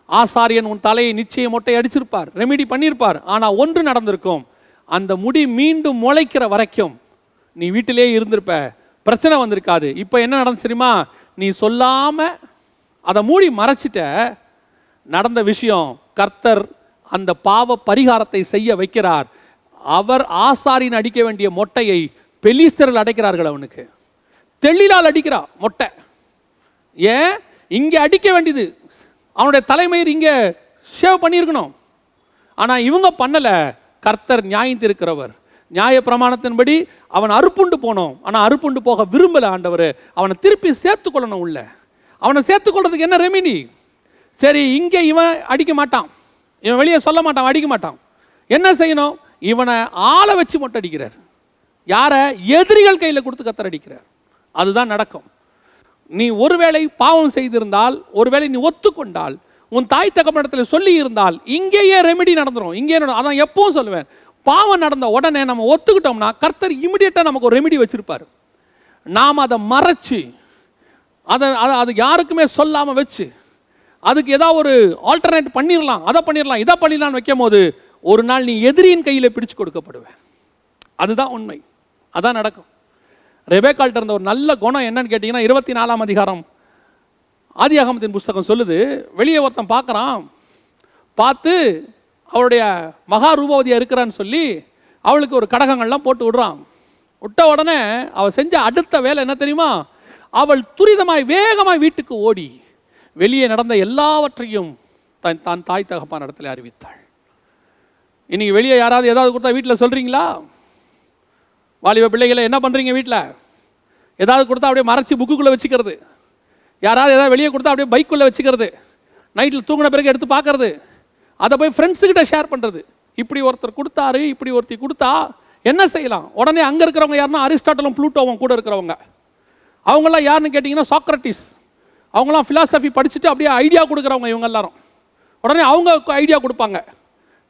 ஆசாரியன் உன் தலையை நிச்சயம் மொட்டை அடிச்சிருப்பார், ரெமிடி பண்ணியிருப்பார். ஆனால் ஒன்று நடந்திருக்கும், அந்த முடி மீண்டும் முளைக்கிற வரைக்கும் நீ வீட்டிலே இருந்திருப்ப, பிரச்சனை வந்திருக்காது. இப்போ என்ன நடந்து தெரியுமா? நீ சொல்லாமல் அதை மூடி மறைச்சிட்ட. நடந்த விஷயம், கர்த்தர் அந்த பாவ பரிகாரத்தை செய்ய வைக்கிறார். அவர் ஆசாரின் அடிக்க வேண்டிய மொட்டையை பெலிஸ்தர்கள் அடைக்கிறார்கள். அவனுக்கு தெளிலால் அடிக்கிறா மொட்டை. ஏன்? இங்கே அடிக்க வேண்டியது அவனுடைய தலைமயிர் இங்கே ஷேவ் பண்ணியிருக்கணும். ஆனால் இவங்க பண்ணலை. கர்த்தர் நியாயம் இருக்கிறவர். நியாய பிரமாணத்தின்படி அவன் அறுப்புண்டு போனோம், ஆனால் அறுப்புண்டு போக விரும்பலை ஆண்டவர். அவனை திருப்பி சேர்த்துக்கொள்ளணும் உள்ள. அவனை சேர்த்துக்கொள்றதுக்கு என்ன ரெமிடி? சரி, இங்கே இவன் அடிக்க மாட்டான், இவன் வெளியே சொல்ல மாட்டான், அடிக்க மாட்டான். என்ன செய்யணும்? இவனை ஆளை வச்சு மொட்டை அடிக்கிறார். யாரை? எதிரிகள் கையில் கொடுத்து கத்தர் அடிக்கிறார். அதுதான் நடக்கும். நீ ஒருவேளை பாவம் செய்திருந்தால், ஒருவேளை நீ ஒத்துக்கொண்டால், உன் தாய் தகப்பனிடத்தில் சொல்லி இருந்தால் இங்கேயே ரெமிடி நடந்துடும். இங்கே அதான் எப்பவும் சொல்லுவேன், பாவம் நடந்த உடனே நம்ம ஒத்துக்கிட்டோம்னா கர்த்தர் இமிடியேட்டாக நமக்கு ஒரு ரெமிடி வச்சிருப்பார். நாம் அதை மறைச்சு அது யாருக்குமே சொல்லாமல் வச்சு அதுக்கு ஏதாவது ஒரு ஆல்டர்னேட் பண்ணிடலாம், அதை பண்ணிடலாம், இதை பண்ணிடலாம்னு வைக்கும் போது ஒரு நாள் நீ எதிரியின் கையில் பிடிச்சு கொடுக்கப்படுவேன். அதுதான் உண்மை, அதான் நடக்கும். ரெபேக்காள்கிட்ட இருந்த ஒரு நல்ல குணம் என்னன்னு கேட்டிங்கன்னா 24ஆம் அதிகாரம் ஆதியாகமத்தின் புஸ்தகம் சொல்லுது. வெளியே ஒருத்தன் பார்க்குறான், பார்த்து அவளுடைய மகா ரூபவதியாக இருக்கிறான்னு சொல்லி அவளுக்கு ஒரு கடகங்கள்லாம் போட்டு விடுறான். விட்ட உடனே அவள் செஞ்ச அடுத்த வேலை என்ன தெரியுமா? அவள் துரிதமாய் வேகமாய் வீட்டுக்கு ஓடி வெளியே நடந்த எல்லாவற்றையும் தான் தாய் தகப்பான் இடத்துல அறிவித்தாள். இன்னைக்கு வெளியே யாராவது ஏதாவது கொடுத்தா வீட்டில் சொல்கிறீங்களா? வாலிப பிள்ளைகளை என்ன பண்ணுறீங்க? வீட்டில் ஏதாவது கொடுத்தா அப்படியே மறைச்சி புக்குக்குள்ளே வச்சுக்கிறது, யாராவது ஏதாவது வெளியே கொடுத்தா அப்படியே பைக்குள்ளே வச்சுக்கிறது, நைட்டில் தூங்கின பிறகு எடுத்து பார்க்கறது, அதை போய் ஃப்ரெண்ட்ஸுக்கிட்ட ஷேர் பண்ணுறது. இப்படி ஒருத்தர் கொடுத்தாரு, இப்படி ஒருத்தி கொடுத்தா என்ன செய்யலாம்? உடனே அங்கே இருக்கிறவங்க யாருன்னா அரிஸ்டாட்டலும் ப்ளூட்டோவும் கூட இருக்கிறவங்க. அவங்களாம் யாருன்னு கேட்டிங்கன்னா சாக்ரட்டிஸ். அவங்களாம் ஃபிலாசபி படிச்சுட்டு அப்படியே ஐடியா கொடுக்குறவங்க இவங்க எல்லாரும். உடனே அவங்க ஐடியா கொடுப்பாங்க.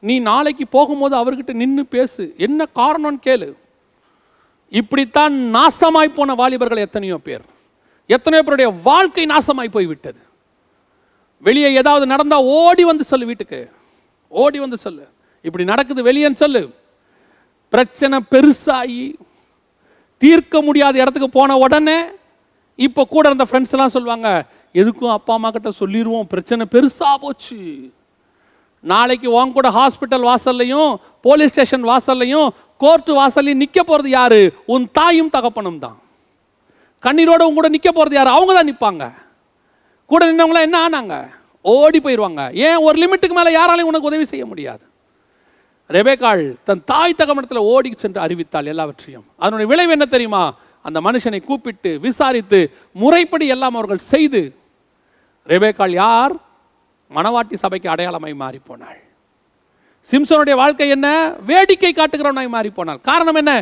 நீ நாளைக்கு போகும்போது அவர்கிட்ட நின்று பேசு, என்ன காரணம்னு கேளு. இப்படித்தான் நாசமாய் போன வாலிபர்கள் எத்தனையோ பேர், எத்தனையோ பேருடைய வாழ்க்கை நாசமாய் போய்விட்டது. வெளியே ஏதாவது நடந்தால் ஓடி வந்து சொல்லு, வீட்டுக்கு ஓடி வந்து சொல்லு, இப்படி நடக்குது வெளியேன்னு சொல்லு. பிரச்சனை பெருசாகி தீர்க்க முடியாத இடத்துக்கு போன உடனே இப்போ கூட இருந்த ஃப்ரெண்ட்ஸ் எல்லாம் சொல்லுவாங்க, எதுக்கும் அப்பா அம்மா கிட்ட சொல்லிடுவோம், பிரச்சனை பெருசாக போச்சு, நாளைக்கு உன் கூட ஹாஸ்பிட்டல் வாசல்லையும் போலீஸ் ஸ்டேஷன் வாசல்லையும் கோர்ட்டு வாசல்லையும் நிற்க போகிறது யாரு? உன் தாயும் தகப்பனும் தான். கண்ணீரோட உங்க கூட நிற்க போகிறது யாரு? அவங்க தான் நிற்பாங்க. கூட நின்றவங்களாம் என்ன ஆனாங்க? ஓடி போயிடுவாங்க. ஏன்? ஒரு லிமிட்டுக்கு மேலே யாராலையும் உனக்கு உதவி செய்ய முடியாது. ரெபேக்காள் தன் தாய் தகப்பனிடத்தில் ஓடி சென்று அறிவித்தாள் எல்லாவற்றையும். அதனுடைய விளைவு என்ன தெரியுமா? அந்த மனுஷனை கூப்பிட்டு விசாரித்து முறைப்படி எல்லாம் அவர்கள் செய்து, ரெபேக்காள் யார்? மணவாட்டி சபைக்கு அடையாளமாய் மாறி போனாள். சிம்சோனுடைய வாழ்க்கை என்ன? வேடிக்கை காட்டுகிறவனாய் மாறி போனாள். காரணம் என்ன?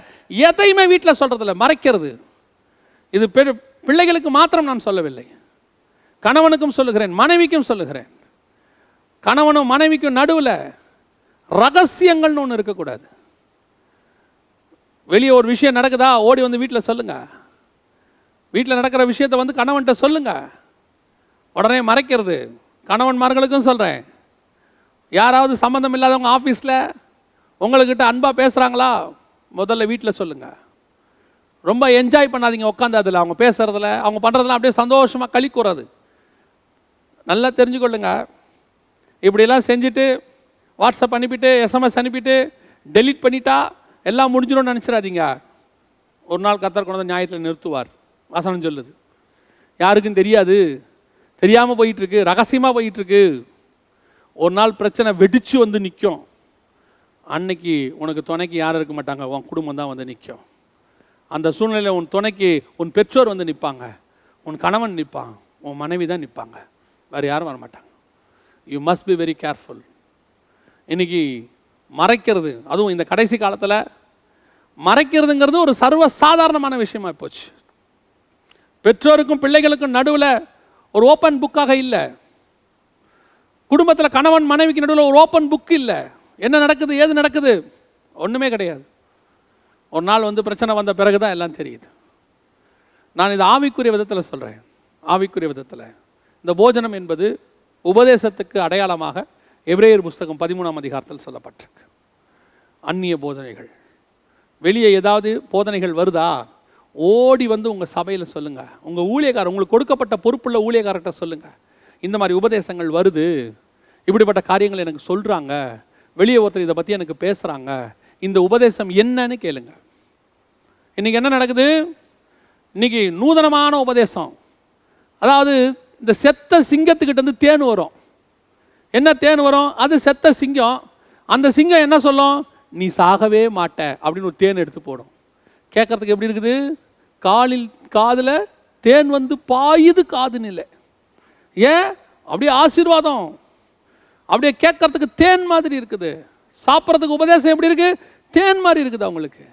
எதையுமே வீட்டில் சொல்றதில்ல, மறைக்கிறது. இது பிள்ளைகளுக்கு மாத்திரம் நான் சொல்லவில்லை, கணவனுக்கும் சொல்லுகிறேன், மனைவிக்கும் சொல்லுகிறேன். கணவனும் மனைவிக்கும் நடுவில் ரகசியங்கள்னு ஒன்று இருக்கக்கூடாது. வெளியே ஒரு விஷயம் நடக்குதா, ஓடி வந்து வீட்டில் சொல்லுங்க. வீட்டில் நடக்கிற விஷயத்தை வந்து கணவன்கிட்ட சொல்லுங்க. உடனே மறைக்கிறது. கணவன்மார்களுக்கும் சொல்கிறேன், யாராவது சம்மந்தம் இல்லாதவங்க ஆஃபீஸில் உங்கள்கிட்ட அன்பாக பேசுகிறாங்களா, முதல்ல வீட்டில் சொல்லுங்கள். ரொம்ப என்ஜாய் பண்ணாதீங்க உட்காந்து அதில், அவங்க பேசுகிறதுல அவங்க பண்ணுறதுலாம் அப்படியே சந்தோஷமாக களி கூறாது. நல்லா தெரிஞ்சுக்கொள்ளுங்க. இப்படியெல்லாம் செஞ்சுட்டு வாட்ஸ்அப் அனுப்பிட்டு எஸ்எம்எஸ் அனுப்பிட்டு டெலீட் பண்ணிட்டா எல்லாம் முடிஞ்சிடும்னு நினச்சிடாதீங்க. ஒரு நாள் கர்த்தர் கொண்டு வந்து நியாயத்தில் நிறுத்துவார். வசனம் சொல்லுது. யாருக்கும் தெரியாது, தெரியாமல் போயிட்டுருக்கு, ரகசியமாக போயிட்டுருக்கு. ஒரு நாள் பிரச்சனை வெடிச்சு வந்து நிற்கும். அன்னைக்கு உனக்கு துணைக்கு யாரும் இருக்க மாட்டாங்க, உன் குடும்பம் தான் வந்து நிற்கும். அந்த சூழ்நிலையில் உன் துணைக்கு உன் பெற்றோர் வந்து நிற்பாங்க, உன் கணவன் நிற்பான், உன் மனைவி தான் நிற்பாங்க, வேறு யாரும் வரமாட்டாங்க. You must be very careful. இன்னைக்கு மறைக்கிறது, அதுவும் இந்த கடைசி காலத்தில் மறைக்கிறதுங்கிறது ஒரு சர்வ சாதாரணமான விஷயமா போச்சு. பெற்றோருக்கும் பிள்ளைகளுக்கும் நடுவில் ஒரு ஓப்பன் புக்காக இல்லை. குடும்பத்தில் கணவன் மனைவிக்கு நடுவில் ஒரு ஓப்பன் புக் இல்லை. என்ன நடக்குது, ஏது நடக்குது, ஒன்றுமே கிடையாது. ஒரு நாள் வந்து பிரச்சனை வந்த பிறகு தான் எல்லாம் தெரியுது. நான் இது ஆவிக்குரிய விதத்தில் சொல்கிறேன். ஆவிக்குரிய விதத்தில் இந்த போஜனம் என்பது உபதேசத்துக்கு அடையாளமாக எபிரேயர் புஸ்தகம் 13ஆம் அதிகாரத்தில் சொல்லப்பட்டிருக்கு. அந்நிய போதனைகள், வெளியே ஏதாவது போதனைகள் வருதா, ஓடி வந்து உங்கள் சபையில் சொல்லுங்கள். உங்கள் ஊழியக்காரர், உங்களுக்கு கொடுக்கப்பட்ட பொறுப்புள்ள ஊழியக்காரர்கிட்ட சொல்லுங்கள், இந்த மாதிரி உபதேசங்கள் வருது, இப்படிப்பட்ட காரியங்கள் எனக்கு சொல்கிறாங்க, வெளியே ஒருத்தர் இதை பற்றி எனக்கு பேசுகிறாங்க, இந்த உபதேசம் என்னன்னு கேளுங்க. இன்றைக்கி என்ன நடக்குது? இன்றைக்கி நூதனமான உபதேசம். அதாவது இந்த செத்த சிங்கத்துக்கிட்ட இருந்து தேன் வரும். என்ன தேன் வரும்? அது செத்த சிங்கம். அந்த சிங்கம் என்ன சொல்லும்? நீ சாகவே மாட்ட அப்படின்னு ஒரு தேன் எடுத்து போடும். கேட்கறதுக்கு எப்படி இருக்குது? காதில் தேன் வந்து பாயுது, காது நிலை. ஏன்? அப்படியே ஆசீர்வாதம், அப்படியே கேட்கறதுக்கு தேன் மாதிரி இருக்குது. சாப்பிட்றதுக்கு உபதேசம் எப்படி இருக்கு? தேன் மாதிரி இருக்குது அவங்களுக்கு.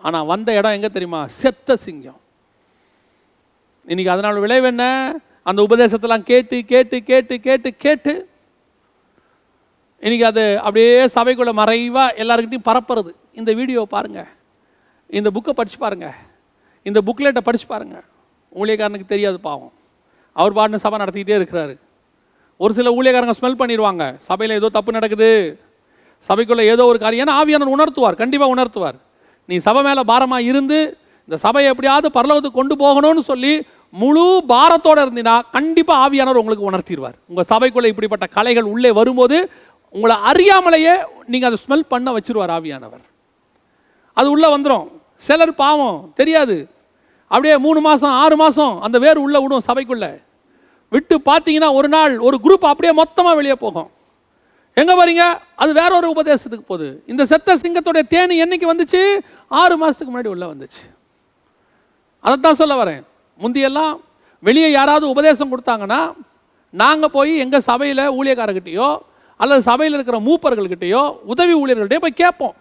ஆனால் வந்த இடம் எங்கே தெரியுமா? செத்த சிங்கம். இன்னைக்கு அதனால விளைவு என்ன? அந்த உபதேசத்தெல்லாம் கேட்டு கேட்டு கேட்டு கேட்டு கேட்டு இன்னைக்கு அது அப்படியே சபைக்குள்ள மறைவாக எல்லாருக்கிட்டையும் பரப்புறது. இந்த வீடியோவை பாருங்கள், இந்த புக்கை படித்து பாருங்கள், இந்த புக்லெட்டை படித்து பாருங்கள். ஊழியக்காரனுக்கு தெரியாது பாவம், அவர் பாட்டுன்னு சபை நடத்திக்கிட்டே இருக்கிறாரு. ஒரு சில ஊழியக்காரங்க ஸ்மெல் பண்ணிடுவாங்க, சபையில் ஏதோ தப்பு நடக்குது, சபைக்குள்ளே ஏதோ ஒரு காரியம். ஏன்னா ஆவியானவர் உணர்த்துவார், கண்டிப்பாக உணர்த்துவார். நீ சபை மேலே பாரமாக இருந்து இந்த சபையை எப்படியாவது பரலோகத்துக்கு கொண்டு போகணும்னு சொல்லி முழு பாரத்தோடு இருந்தினா கண்டிப்பாக ஆவியானவர் உங்களுக்கு உணர்த்திடுவார். உங்கள் சபைக்குள்ளே இப்படிப்பட்ட கலைகள் உள்ளே வரும்போது உங்களை அறியாமலேயே நீங்கள் அதை ஸ்மெல் பண்ண வச்சிருவார் ஆவியானவர். அது உள்ளே வந்துடும். சிலர் பாவம் தெரியாது, அப்படியே 3 மாதம் 6 மாதம் அந்த வேர் உள்ளே விடும். சபைக்குள்ளே விட்டு பார்த்தீங்கன்னா ஒரு நாள் ஒரு குரூப் அப்படியே மொத்தமாக வெளியே போகும். எங்கே வரீங்க? அது வேற ஒரு உபதேசத்துக்கு போகுது. இந்த செத்த சிங்கத்துடைய தேனி என்னைக்கு வந்துச்சு? 6 மாதத்துக்கு முன்னாடி உள்ளே வந்துச்சு. அதைத்தான் சொல்ல வரேன். முந்தியெல்லாம் வெளியே யாராவது உபதேசம் கொடுத்தாங்கன்னா நாங்கள் போய் எங்கள் சபையில் ஊழியக்காரர்கிட்டையோ அல்லது சபையில் இருக்கிற மூப்பர்கள்கிட்டையோ உதவி ஊழியர்கள்ட்டையோ போய் கேட்போம்.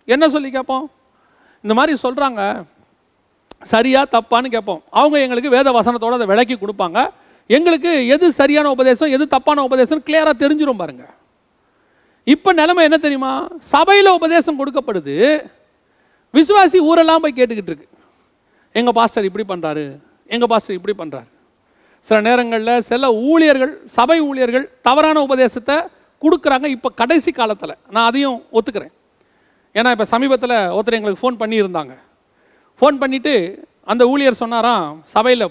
என்ன சொல்லி கேட்போம்? இந்த மாதிரி சொல்கிறாங்க, சரியா தப்பான்னு கேட்போம். அவங்க எங்களுக்கு வேத வசனத்தோடு அதை விளக்கி கொடுப்பாங்க. எங்களுக்கு எது சரியான உபதேசம் எது தப்பான உபதேசம் கிளியராக தெரிஞ்சிடும் பாருங்க. இப்போ நிலைமை என்ன தெரியுமா? சபையில் உபதேசம் கொடுக்கப்படுது, விசுவாசி ஊரெல்லாம் போய் கேட்டுக்கிட்டு இருக்கு. எங்கள் பாஸ்டர் இப்படி பண்ணுறாரு, எங்கள் பாஸ்டர் இப்படி பண்ணுறாரு. சில நேரங்களில் சில ஊழியர்கள், சபை ஊழியர்கள் தவறான உபதேசத்தை கொடுக்குறாங்க. இப்போ கடைசி காலத்தில் நான் அதையும் ஒத்துக்கிறேன். ஏன்னா இப்போ சமீபத்தில் ஒருத்தர் எங்களுக்கு ஃபோன் பண்ணியிருந்தாங்க. ஃபோன் பண்ணிவிட்டு அந்த ஊழியர் சொன்னாராம், சபையில்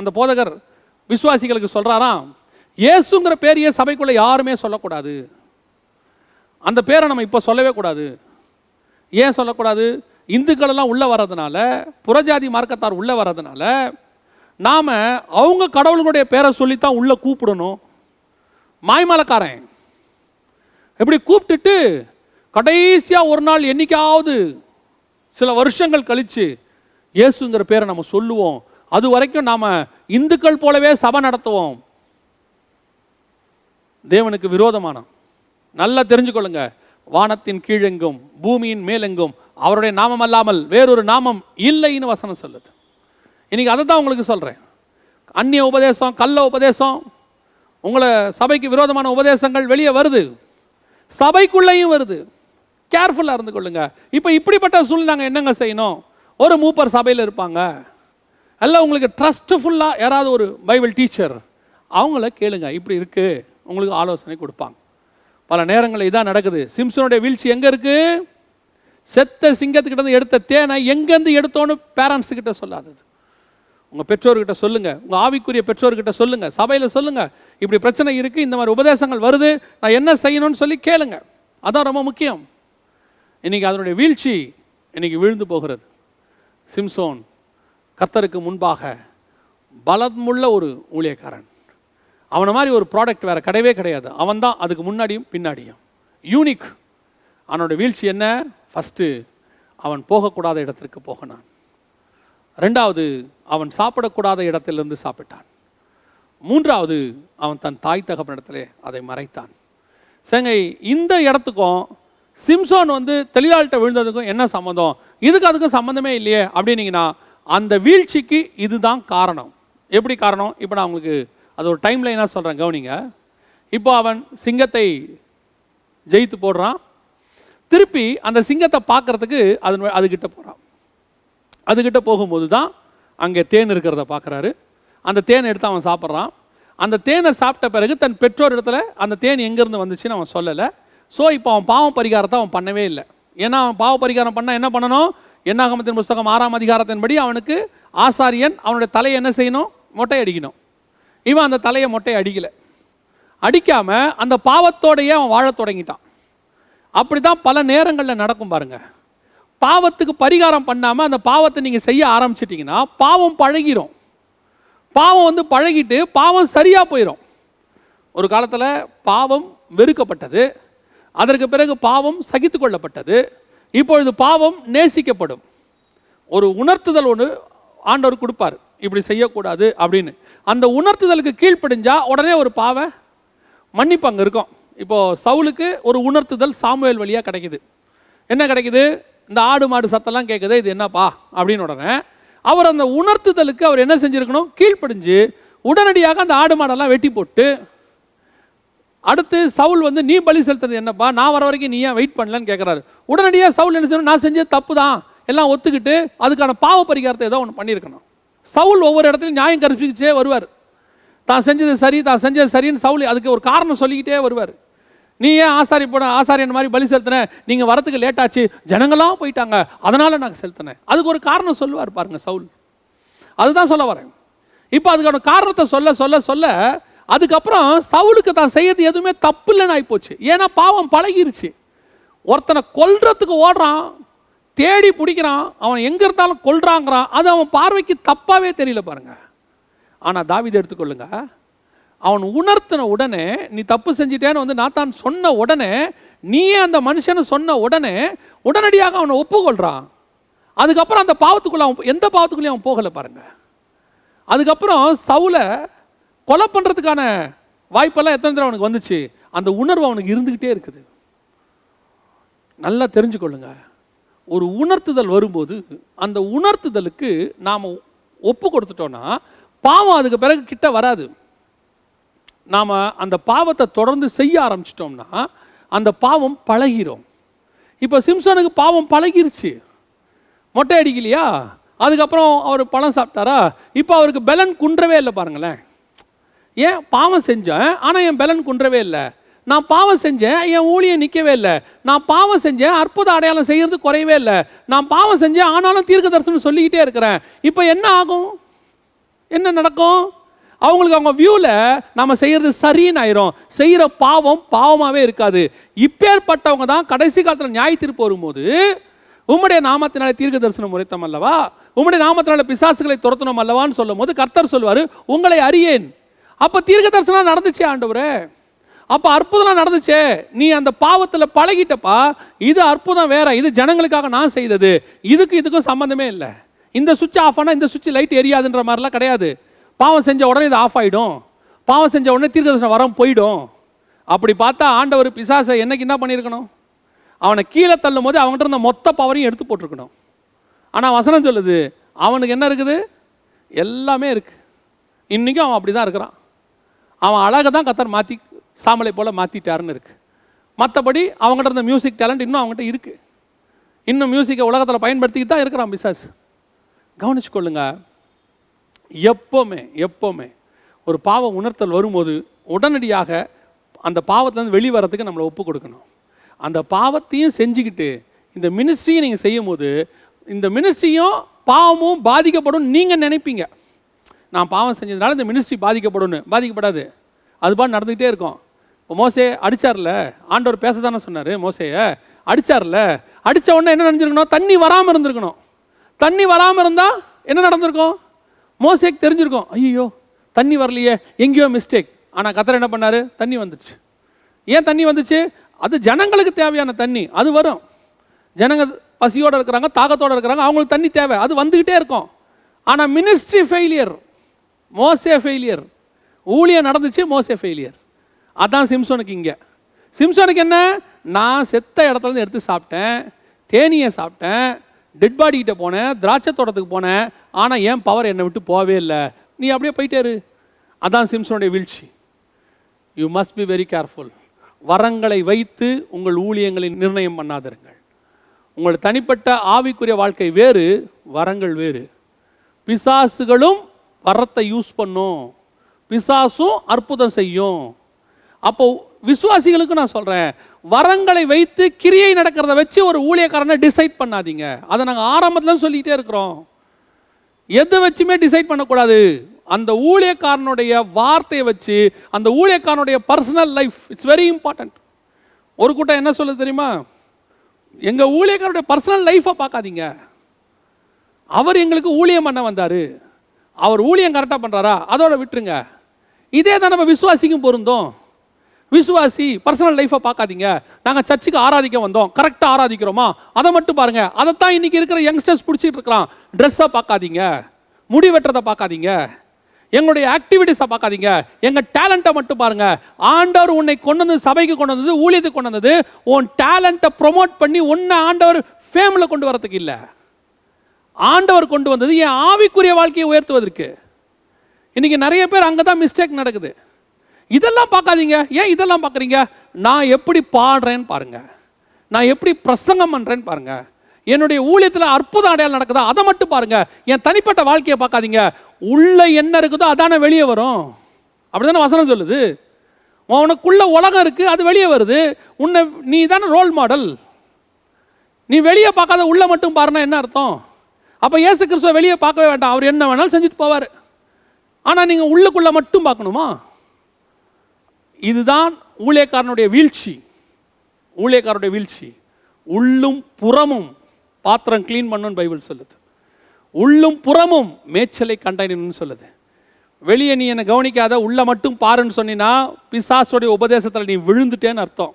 அந்த போதகர் விசுவாசிகளுக்கு சொல்கிறாராம், இயேசுங்கிற பேரையே சபைக்குள்ளே யாருமே சொல்லக்கூடாது. அந்த பேரை நம்ம இப்போ சொல்லவே கூடாது. ஏன் சொல்லக்கூடாது? இந்துக்கள் எல்லாம் உள்ளே வர்றதுனால, புறஜாதி மார்க்கத்தார் உள்ளே வர்றதுனால நாம் அவங்க கடவுளுடைய பேரை சொல்லித்தான் உள்ளே கூப்பிடணும். மாய்மலக்காரன் எப்படி கூப்பிட்டுட்டு கடைசியாக ஒரு நாள் என்னைக்காவது சில வருஷங்கள் கழித்து இயேசுங்கிற பேரை நம்ம சொல்லுவோம். அது வரைக்கும் நாம் இந்துக்கள் போலவே சபை நடத்துவோம். தேவனுக்கு விரோதமான. நல்லா தெரிஞ்சுக்கொள்ளுங்க, வானத்தின் கீழெங்கும் பூமியின் மேலெங்கும் அவருடைய நாமம் அல்லாமல் வேறொரு நாமம் இல்லைன்னு வசனம் சொல்லுது. இன்னைக்கு அதை தான் உங்களுக்கு சொல்கிறேன். அந்நிய உபதேசம், கள்ள உபதேசம், உங்களை சபைக்கு விரோதமான உபதேசங்கள் வெளியே வருது, சபைக்குள்ளேயும் வருது. கேர்ஃபுல்லாக இருந்து கொள்ளுங்க. இப்போ இப்படிப்பட்ட சூழ்நிலை நாங்கள் என்னங்க செய்யணும்? ஒரு மூப்பர் சபையில் இருப்பாங்க, எல்லாம் உங்களுக்கு ட்ரஸ்ட்ஃபுல்லாக யாராவது ஒரு பைபிள் டீச்சர், அவங்கள கேளுங்க, இப்படி இருக்குது, உங்களுக்கு ஆலோசனை கொடுப்பாங்க. பல நேரங்களில் இதான் நடக்குது. சிம்சனுடைய வீழ்ச்சி எங்கே இருக்குது? செத்த சிங்கத்துக்கிட்ட எடுத்த தேனை எங்கேருந்து எடுத்தோன்னு பேரண்ட்ஸுக்கிட்ட சொல்லாதது. உங்கள் பெற்றோர்கிட்ட சொல்லுங்கள், உங்கள் ஆவிக்குரிய பெற்றோர்கிட்ட சொல்லுங்கள், சபையில் சொல்லுங்கள், இப்படி பிரச்சனை இருக்குது, இந்த மாதிரி உபதேசங்கள் வருது, நான் என்ன செய்யணும்னு சொல்லி கேளுங்க. அதான் ரொம்ப முக்கியம். இன்றைக்கி அதனுடைய வீழ்ச்சி இன்றைக்கி விழுந்து போகிறது. சிம்சோன் கர்த்தருக்கு முன்பாக பலமுள்ள ஒரு ஊழியக்காரன். அவனை மாதிரி ஒரு ப்ராடக்ட் வேறு கிடையவே கிடையாது. அவன் தான் அதுக்கு முன்னாடியும் பின்னாடியும் யூனிக். அவனோட வீழ்ச்சி என்ன? ஃபஸ்ட்டு அவன் போகக்கூடாத இடத்திற்கு போகினான். ரெண்டாவது, அவன் சாப்பிடக்கூடாத இடத்திலிருந்து சாப்பிட்டான். மூன்றாவது, அவன் தன் தாய் தகப்பனிடத்திலே அதை மறைத்தான். சங்கை, இந்த இடத்துக்கும் சிம்சோன் தெளியாள்கிட்ட விழுந்ததுக்கும் என்ன சம்மந்தம்? இதுக்கு அதுக்கும் சம்மந்தமே இல்லையே அப்படின்னீங்கன்னா, அந்த வீழ்ச்சிக்கு இதுதான் காரணம். எப்படி காரணம்? இப்போ நான் உங்களுக்கு அது ஒரு டைம் லைனாக சொல்கிறேன், கவனிங்க. இப்போ அவன் சிங்கத்தை ஜெயித்து போடுறான். திருப்பி அந்த சிங்கத்தை பார்க்குறதுக்கு அதுக்கிட்ட போகிறான். அதுக்கிட்ட போகும்போது தான் அங்கே தேன் இருக்கிறத பார்க்குறாரு. அந்த தேனை எடுத்து அவன் சாப்பிட்றான். அந்த தேனை சாப்பிட்ட பிறகு தன் பெற்றோர் இடத்துல அந்த தேன் எங்கேருந்து வந்துச்சுன்னு அவன் சொல்லலை. ஸோ இப்போ அவன் பாவ பரிகாரத்தை அவன் பண்ணவே இல்லை. ஏன்னா அவன் பாவ பரிகாரம் பண்ணால் என்ன பண்ணணும்? என்னாகமத்தின் புஸ்தகம் 6ஆம் அதிகாரத்தின்படி அவனுக்கு ஆசாரியன் அவனுடைய தலையை என்ன செய்யணும்? மொட்டை அடிக்கணும். இவன் அந்த தலையை மொட்டை அடிக்கலை. அடிக்காமல் அந்த பாவத்தோடையே அவன் வாழ தொடங்கிட்டான். அப்படி தான் பல நேரங்களில் நடக்கும் பாருங்கள். பாவத்துக்கு பரிகாரம் பண்ணாமல் அந்த பாவத்தை நீங்கள் செய்ய ஆரம்பிச்சிட்டிங்கன்னா பாவம் பழகிரும். பாவம் பழகிட்டு பாவம் சரியாக போயிடும். ஒரு காலத்தில் பாவம் வெறுக்கப்பட்டது, அதற்கு பிறகு பாவம் சகித்து கொள்ளப்பட்டது, இப்பொழுது பாவம் நேசிக்கப்படும். ஒரு உணர்த்துதல் ஒன்று ஆண்டவர் கொடுப்பார், இப்படி செய்யக்கூடாது அப்படின்னு. அந்த உணர்த்துதலுக்கு கீழ்ப்படிஞ்சா உடனே ஒரு பாவ மன்னிப்பு அங்கே இருக்கும். இப்போது சவுலுக்கு ஒரு உணர்த்துதல் சாமுவேல் வழியாக கிடைக்குது. என்ன கிடைக்குது? இந்த ஆடு மாடு சத்தெல்லாம் கேட்குது, இது என்னப்பா அப்படின்னு. உடனே அவர் அந்த உணர்த்துதலுக்கு அவர் என்ன செஞ்சுருக்கணும்? கீழ்ப்படிஞ்சு உடனடியாக அந்த ஆடு மாடெல்லாம் வெட்டி போட்டு, அடுத்து சவுல் நீ பலி செலுத்துறது என்னப்பா, நான் வர வரைக்கும் நீ ஏன் வெயிட் பண்ணலன்னு கேட்குறாரு. உடனடியாக சவுல் என்ன செய்யணும்? நான் செஞ்சது தப்பு தான் எல்லாம் ஒத்துக்கிட்டு அதுக்கான பாவ பரிகாரத்தை ஏதோ ஒன்று பண்ணியிருக்கணும். சவுல் ஒவ்வொரு இடத்துலையும் நியாயம் கற்பிச்சே வருவார். தான் செஞ்சது சரி, தான் செஞ்சது சரின்னு சவுல் அதுக்கு ஒரு காரணம் சொல்லிக்கிட்டே வருவார். நீ ஏன் ஆசாரியன் மாதிரி பலி செலுத்தின, நீங்கள் வரத்துக்கு லேட் ஆச்சு, ஜனங்களாம் போயிட்டாங்க, அதனால் நான் செலுத்தினேன். அதுக்கு ஒரு காரணம் சொல்லுவார் பாருங்கள் சவுல். அதுதான் சொல்ல வரேன். இப்போ அதுக்கான காரணத்தை சொல்ல சொல்ல சொல்ல அதுக்கப்புறம் சவுலுக்கு தான் செய்யறது எதுவுமே தப்பு இல்லைன்னு ஆகிப்போச்சு. ஏன்னா பாவம் பழகிருச்சு. ஒருத்தனை கொல்றதுக்கு ஓடுறான், தேடி பிடிக்கிறான், அவன் எங்கே இருந்தாலும் கொல்றாங்கிறான். அது அவன் பார்வைக்கு தப்பாகவே தெரியல பாருங்க. ஆனால் தாவீது எடுத்துக்கொள்ளுங்க, அவன் உணர்த்தின உடனே, நீ தப்பு செஞ்சிட்டேன்னு நாத்தான் சொன்ன உடனே, நீயே அந்த மனுஷனை சொன்ன உடனே உடனடியாக அவனை ஒப்புக்கொள்றான். அதுக்கப்புறம் அந்த பாவத்துக்குள்ள அவன் எந்த பாவத்துக்குள்ளேயும் அவன் போகலை பாருங்க. அதுக்கப்புறம் சவுலை கொலை பண்ணுறதுக்கான வாய்ப்பெல்லாம் எத்தனை தடவை அவனுக்கு வந்துச்சு. அந்த உணர்வு அவனுக்கு இருந்துக்கிட்டே இருக்குது. நல்லா தெரிஞ்சுக்கொள்ளுங்க, ஒரு உணர்த்துதல் வரும்போது அந்த உணர்த்துதலுக்கு நாம் ஒப்பு கொடுத்துட்டோன்னா பாவம் அதுக்கு பிறகு கிட்ட வராது. நாம் அந்த பாவத்தை தொடர்ந்து செய்ய ஆரம்பிச்சிட்டோம்னா அந்த பாவம் பழகிரும். இப்போ சிம்சனுக்கு பாவம் பழகிருச்சு, மொட்டை அடிக்கலையா, அதுக்கப்புறம் அவர் பழம் சாப்பிட்டாரா, இப்போ அவருக்கு பலன் குன்றவே இல்லை பாருங்களேன். ஏன்? பாவம் செஞ்சேன் ஆனால் என் பலன் குன்றவே இல்லை. நான் பாவம் செஞ்சேன், என் ஊழியம் நிற்கவே இல்லை. நான் பாவம் செஞ்சேன், அற்புத அடையாளம் செய்கிறது குறையவே இல்லை. நான் பாவம் செஞ்சேன், ஆனாலும் தீர்க்க தரிசனம் சொல்லிக்கிட்டே இருக்கிறேன். இப்போ என்ன ஆகும்? என்ன நடக்கும்? அவங்களுக்கு அவங்க வியூவில் நம்ம செய்கிறது சரின்னு ஆயிரும், செய்கிற பாவம் பாவமாகவே இருக்காது. இப்பேற்பட்டவங்க தான் கடைசி காலத்தில் நியாய தீர்ப்பு வரும்போது உம்முடைய நாமத்தினாலே தீர்க்க தரிசனம் உரைத்தோம் அல்லவா, உம்முடைய நாமத்தினால பிசாசுகளை துரத்தணும் அல்லவான்னு சொல்லும் போது கர்த்தர் சொல்வார், உங்களை அறியேன். அப்போ தீர்க்க தரிசனம் நடந்துச்சே ஆண்டவரே, அப்போ அற்புதம் நடந்துச்சே, நீ அந்த பாவத்தில் பழகிட்டப்பா, இது அற்புதம் வேற, இது ஜனங்களுக்காக நான் செய்தது, இதுக்கும் சம்மந்தமே இல்லை. இந்த சுவிட்ச் ஆஃப் ஆனால் இந்த சுவிட்ச் லைட் எரியாதுன்ற மாதிரிலாம் கிடையாது. பாவம் செஞ்ச உடனே இது ஆஃப் ஆகிடும், பாவம் செஞ்ச உடனே தீர்க்க தரிசனம் வரம் போயிடும். அப்படி பார்த்தா ஆண்டவர் பிசாசை என்னைக்கு என்ன பண்ணியிருக்கணும், அவனை கீழே தள்ளும் போது அவங்ககிட்ட இருந்த மொத்த பவரையும் எடுத்து போட்டிருக்கணும். ஆனால் வசனம் சொல்லுது அவனுக்கு என்ன இருக்குது, எல்லாமே இருக்கு. இன்றைக்கும் அவன் அப்படி தான் இருக்கிறான். அவன் அழகை தான் கர்த்தர் மாற்றி சாமலை போல் மாற்றிட்டாருன்னு இருக்கு. மற்றபடி அவங்ககிட்ட இருந்த மியூசிக் டேலண்ட் இன்னும் அவங்ககிட்ட இருக்கு. இன்னும் மியூசிக்கை உலகத்தில் பயன்படுத்திக்கிட்டு தான் இருக்கிறான் பிசாசு. கவனிச்சு கொள்ளுங்க, எப்போவுமே ஒரு பாவ உணர்த்தல் வரும்போது உடனடியாக அந்த பாவத்திலேருந்து வெளிவரத்துக்கு நம்மளை ஒப்பு கொடுக்கணும். அந்த பாவத்தையும் செஞ்சுக்கிட்டு இந்த மினிஸ்ட்ரியை நீங்கள் செய்யும் போது இந்த மினிஸ்ட்ரியும் பாவமும் பாதிக்கப்படும் நீங்கள் நினைப்பீங்க. நான் பாவம் செஞ்சதுனால இந்த மினிஸ்ட்ரி பாதிக்கப்படும்னு. பாதிக்கப்படாது, அது பாட்டு நடந்துக்கிட்டே இருக்கும். இப்போ மோசே அடித்தார்ல, ஆண்டவர் பேச தானே சொன்னார், மோசையை அடித்தார்ல, அடித்த உடனே என்ன நினச்சிருக்கணும், தண்ணி வராமல் இருந்திருக்கணும். தண்ணி வராமல் இருந்தால் என்ன நடந்திருக்கும், மோசேக்கு தெரிஞ்சிருக்கும், ஐயோ தண்ணி வரலையே, எங்கேயோ மிஸ்டேக். ஆனால் கர்த்தர் என்ன பண்ணார், தண்ணி வந்துச்சு. ஏன் தண்ணி வந்துச்சு, அது ஜனங்களுக்கு தேவையான தண்ணி, அது வரும். ஜனங்க பசியோடு இருக்கிறாங்க, தாகத்தோடு இருக்கிறாங்க, அவங்களுக்கு தண்ணி தேவை, அது வந்துக்கிட்டே இருக்கும். ஆனால் மினிஸ்ட்ரி ஃபெயிலியர், மோசே ஃபெயிலியர். ஊழியம் நடந்துச்சு, மோசே ஃபெயிலியர். அதான் சிம்சோனுக்கு. இங்கே சிம்சோனுக்கு என்ன, நான் செத்த இடத்துலேருந்து எடுத்து சாப்பிட்டேன், தேனியை சாப்பிட்டேன், டெட் பாடிக்கிட்ட போனேன், திராட்சை தோட்டத்துக்கு போனேன், ஆனால் ஏன் பவர் என்னை விட்டு போகவே இல்லை, நீ அப்படியே போயிட்டாரு. அதான் சிம்சோனுடைய வீழ்ச்சி. You must be very careful. வரங்களை வைத்து உங்கள் ஊழியங்களை நிர்ணயம் பண்ணாதிருங்கள். உங்கள் தனிப்பட்ட ஆவிக்குரிய வாழ்க்கை வேறு, வரங்கள் வேறு. பிசாசுகளும் வரத்தை யூஸ் பண்ணும், பிசாசும் அற்புதம் செய்யும். அப்போ விசுவாசிகளுக்கு நான் சொல்கிறேன், வரங்களை வைத்து கிரியை நடக்கிறத வச்சு ஒரு ஊழியக்காரனை டிசைட் பண்ணாதீங்க. அதை நாங்கள் ஆரம்பத்தில் சொல்லிகிட்டே இருக்கிறோம். எதை வச்சுமே டிசைட் பண்ணக்கூடாது. அந்த ஊழியக்காரனுடைய வார்த்தையை வச்சு, அந்த ஊழியக்காரனுடைய personal life, it's very important. ஒரு கூட்டம் என்ன சொல்லுது தெரியுமா, எங்கள் ஊழியக்காரனுடைய பர்சனல் லைஃப்பை பார்க்காதீங்க, அவர் எங்களுக்கு ஊழியம் பண்ண வந்தார், அவர் ஊழியம் கரெக்டாக பண்ணுறாரா அதோட விட்டுருங்க. இதே தான் நம்ம விசுவாசிக்கும் பொருந்தோம். விசுவாசி பர்சனல் லைஃப்பை பார்க்காதீங்க, நாங்கள் சர்ச்சுக்கு ஆராதிக்க வந்தோம், கரெக்டாக ஆராதிக்கிறோமா அதை மட்டும் பாருங்கள். அதைத்தான் இன்றைக்கி இருக்கிற யங்ஸ்டர்ஸ் பிடிச்சிட்டு இருக்கிறான். ட்ரெஸ்ஸை பார்க்காதீங்க, முடி வெட்டுறதை பார்க்காதீங்க, எங்களுடைய ஆக்டிவிட்டீஸை பார்க்காதீங்க, எங்கள் டேலண்ட்டை மட்டும் பாருங்கள். ஆண்டவர் உன்னை கொண்டு வந்து சபைக்கு கொண்டு வந்தது, ஊழியத்துக்கு கொண்டு வந்தது, உன் டேலண்ட்டை ப்ரொமோட் பண்ணி உன்னை ஆண்டவர் ஃபேமில் கொண்டு வரதுக்கு இல்லை. ஆண்டவர் கொண்டு வந்தது என் ஆவிக்குரிய வாழ்க்கையை உயர்த்துவதற்கு. இன்றைக்கி நிறைய பேர் அங்கே தான் மிஸ்டேக் நடக்குது. இதெல்லாம் பார்க்காதீங்க. ஏன் இதெல்லாம் பார்க்குறீங்க, நான் எப்படி பாடுறேன்னு பாருங்கள், நான் எப்படி பிரசங்கம் பண்ணுறேன்னு பாருங்கள், என்னுடைய ஊழியத்தில் அற்புதம் அடையாளம் நடக்குதா அதை மட்டும் பாருங்கள். என் தனிப்பட்ட வாழ்க்கையை பார்க்காதீங்க. உள்ள என்ன இருக்குதோ அதானே வெளியே வரும். அப்படி தானே வசனம் சொல்லுது. உனக்குள்ள உலகம் இருக்குது, அது வெளியே வருது. உன்னை நீ தானே ரோல் மாடல். நீ வெளியே பார்க்காத உள்ள மட்டும் பாருன்னா என்ன அர்த்தம்? அப்போ இயேசு கிறிஸ்துவை வெளியே பார்க்கவே வேண்டாம், அவர் என்ன வேணாலும் செஞ்சுட்டு போவார். ஆனால் நீங்கள் உள்ளுக்குள்ளே மட்டும் பார்க்கணுமா? இதுதான் ஊழியக்காரனுடைய வீழ்ச்சி. ஊழியக்காரனுடைய வீழ்ச்சி. உள்ளும் புறமும் பாத்திரம் க்ளீன் பண்ணுன்னு பைபிள் சொல்லுது. உள்ளும் புறமும் மேய்ச்சலை கண்டறின்னு சொல்லுது. வெளியே நீ என்னை கவனிக்காத, உள்ள மட்டும் பாருன்னு சொன்னீங்கன்னா பிசாசுடைய உபதேசத்தில் நீ விழுந்துட்டேன்னு அர்த்தம்.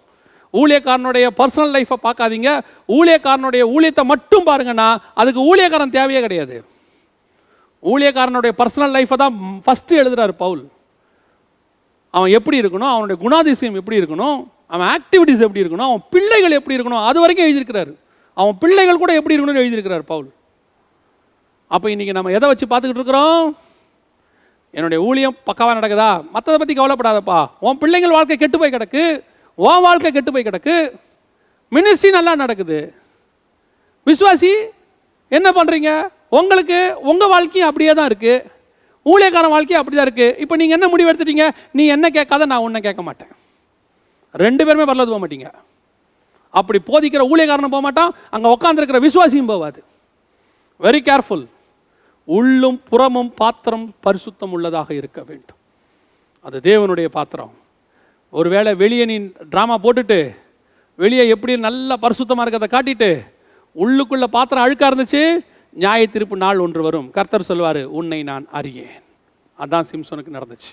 ஊழியக்காரனுடைய பர்சனல் லைஃப்பை பார்க்காதீங்க, ஊழியக்காரனுடைய ஊழியத்தை மட்டும் பாருங்கன்னா அதுக்கு ஊழியக்காரன் தேவையே கிடையாது. ஊழியக்காரனுடைய பர்சனல் லைஃப்பை தான் ஃபஸ்ட்டு எழுதுறாரு பவுல். அவன் எப்படி இருக்கணும், அவனுடைய குணாதிசயம் எப்படி இருக்கணும், அவன் ஆக்டிவிட்டிஸ் எப்படி இருக்கணும், அவன் பிள்ளைகள் எப்படி இருக்கணும், அது வரைக்கும் எழுதியிருக்கிறாரு. அவன் பிள்ளைகள் கூட எப்படி இருக்கணும்னு எழுதியிருக்கிறார் பவுல். அப்போ இன்றைக்கி நம்ம எதை வச்சு பார்த்துக்கிட்டு இருக்கிறோம்? என்னுடைய ஊழியம் பக்காவாக நடக்குதா, மற்றதை பற்றி கவலைப்படாதப்பா. உன் பிள்ளைங்கள் வாழ்க்கை கெட்டு போய் கிடக்கு, உன் வாழ்க்கை கெட்டு போய் கிடக்கு, மினிஸ்ட்ரி நல்லா நடக்குது. விசுவாசி என்ன பண்ணுறீங்க? உங்களுக்கு உங்கள் வாழ்க்கையும் அப்படியே தான் இருக்குது, ஊழியக்காரன் வாழ்க்கையும் அப்படி தான் இருக்குது. இப்போ நீங்கள் என்ன முடிவு எடுத்துட்டீங்க? நீ என்ன கேட்காத, நான் ஒன்றை கேட்க மாட்டேன். ரெண்டு பேருமே பரலோகத்துக்கு போக மாட்டீங்க. அப்படி போதிக்கிற ஊழியக்காரனும் போக மாட்டான், அங்கே உட்காந்துருக்கிற விசுவாசியும் போகாது. Very careful. உள்ளும் புறமும் பாத்திரம் பரிசுத்தம் உள்ளதாக இருக்க வேண்டும். அது தேவனுடைய பாத்திரம். ஒருவேளை வெளியே நீ ட்ராமா போட்டுட்டு வெளியே எப்படி நல்லா பரிசுத்தமாக இருக்கிறத காட்டிட்டு உள்ளுக்குள்ள பாத்திரம் அழுக்காக இருந்துச்சு, நியாய தீர்ப்பு நாள் ஒன்று வரும். கர்த்தர் சொல்வார், உன்னை நான் அறியேன். அதுதான் சிம்சோனுக்கு நடந்துச்சு.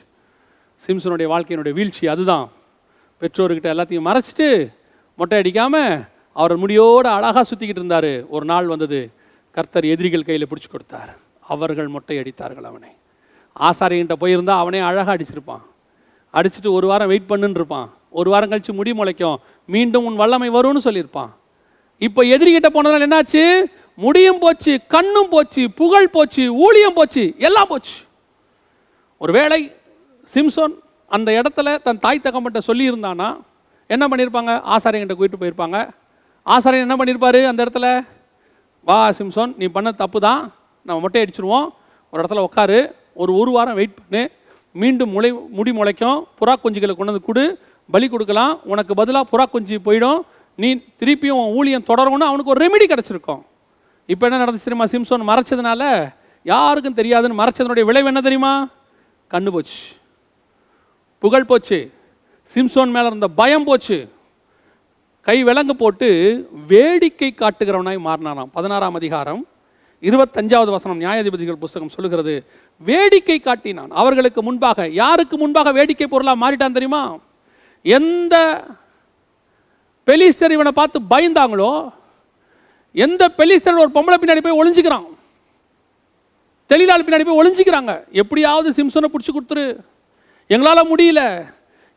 சிம்சோனுடைய வாழ்க்கையினுடைய வீழ்ச்சி அதுதான். பெற்றோர்கிட்ட எல்லாத்தையும் மறைச்சிட்டு மொட்டை அடிக்காமல் அவர் முடியோடு அழகாக சுற்றிக்கிட்டு இருந்தார். ஒரு நாள் வந்தது, கர்த்தர் எதிரிகள் கையில் பிடிச்சி கொடுத்தார். அவர்கள் மொட்டை அடித்தார்கள் அவனை. ஆசாரியன்கிட்ட போயிருந்தால் அவனே அழகாக அடிச்சிருப்பான். அடிச்சுட்டு ஒரு வாரம் வெயிட் பண்ணுன்னு இருப்பான். ஒரு வாரம் கழித்து முடி முளைக்கும், மீண்டும் உன் வல்லமை வரும்னு சொல்லியிருப்பான். இப்போ எதிரிகிட்ட போனதுனால என்னாச்சு? முடியும் போச்சு, கண்ணும் போச்சு, புகழ் போச்சு, ஊழியம் போச்சு, எல்லாம் போச்சு. ஒரு வேளை சிம்சோன் அந்த இடத்துல தன் தாய் தகப்பன்கிட்ட சொல்லியிருந்தானா என்ன பண்ணியிருப்பாங்க? ஆசாரியன்கிட்ட கூட்டிட்டு போயிருப்பாங்க. ஆசாரியன் என்ன பண்ணியிருப்பாரு? அந்த இடத்துல, வா சிம்சோன், நீ பண்ண தப்பு தான், நம்ம மொட்டை அடிச்சிருவோம், ஒரு இடத்துல உட்காரு, ஒரு வாரம் வெயிட் பண்ணு, மீண்டும் முடி முளைக்கும், புறா குஞ்சுகளை கொண்டு வந்து கொடு, பலி கொடுக்கலாம், உனக்கு பதிலாக புறா குஞ்சு போயிடும், நீ திருப்பியும் ஊழியம் தொடரணும்னு அவனுக்கு ஒரு ரெமிடி கிடச்சிருக்கும். இப்போ என்ன நடந்துச்சு தெரியுமா? சிம்சோன் மறைச்சதுனால, யாருக்கும் தெரியாதுன்னு மறைச்சதனுடைய விளைவு என்ன தெரியுமா? கண்ணு போச்சு, புகழ் போச்சு, சிம்சோன் மேலே இருந்த பயம் போச்சு, கை விலங்கு போட்டு வேடிக்கை காட்டுகிறவனாய் மாறினானாம். 16ஆம் அதிகாரம் 25வது வசனம் நியாயாதிபதிகள் புஸ்தகம் சொல்லுகிறது, வேடிக்கை காட்டினான் அவர்களுக்கு முன்பாக. யாருக்கு முன்பாக வேடிக்கை பொருளாக மாறிட்டான் தெரியுமா? எந்த பெலிஸ்தர் இவனை பார்த்து பயந்தாங்களோ, எந்த பெலிஸ்தர் ஒரு பொம்பளை பின்னாடி போய் ஒளிஞ்சிக்கிறான், தெளிலாள் பின்னாடி போய் ஒளிஞ்சிக்கிறாங்க, எப்படியாவது சிம்சனை பிடிச்சி கொடுத்துரு, எங்களால் முடியல,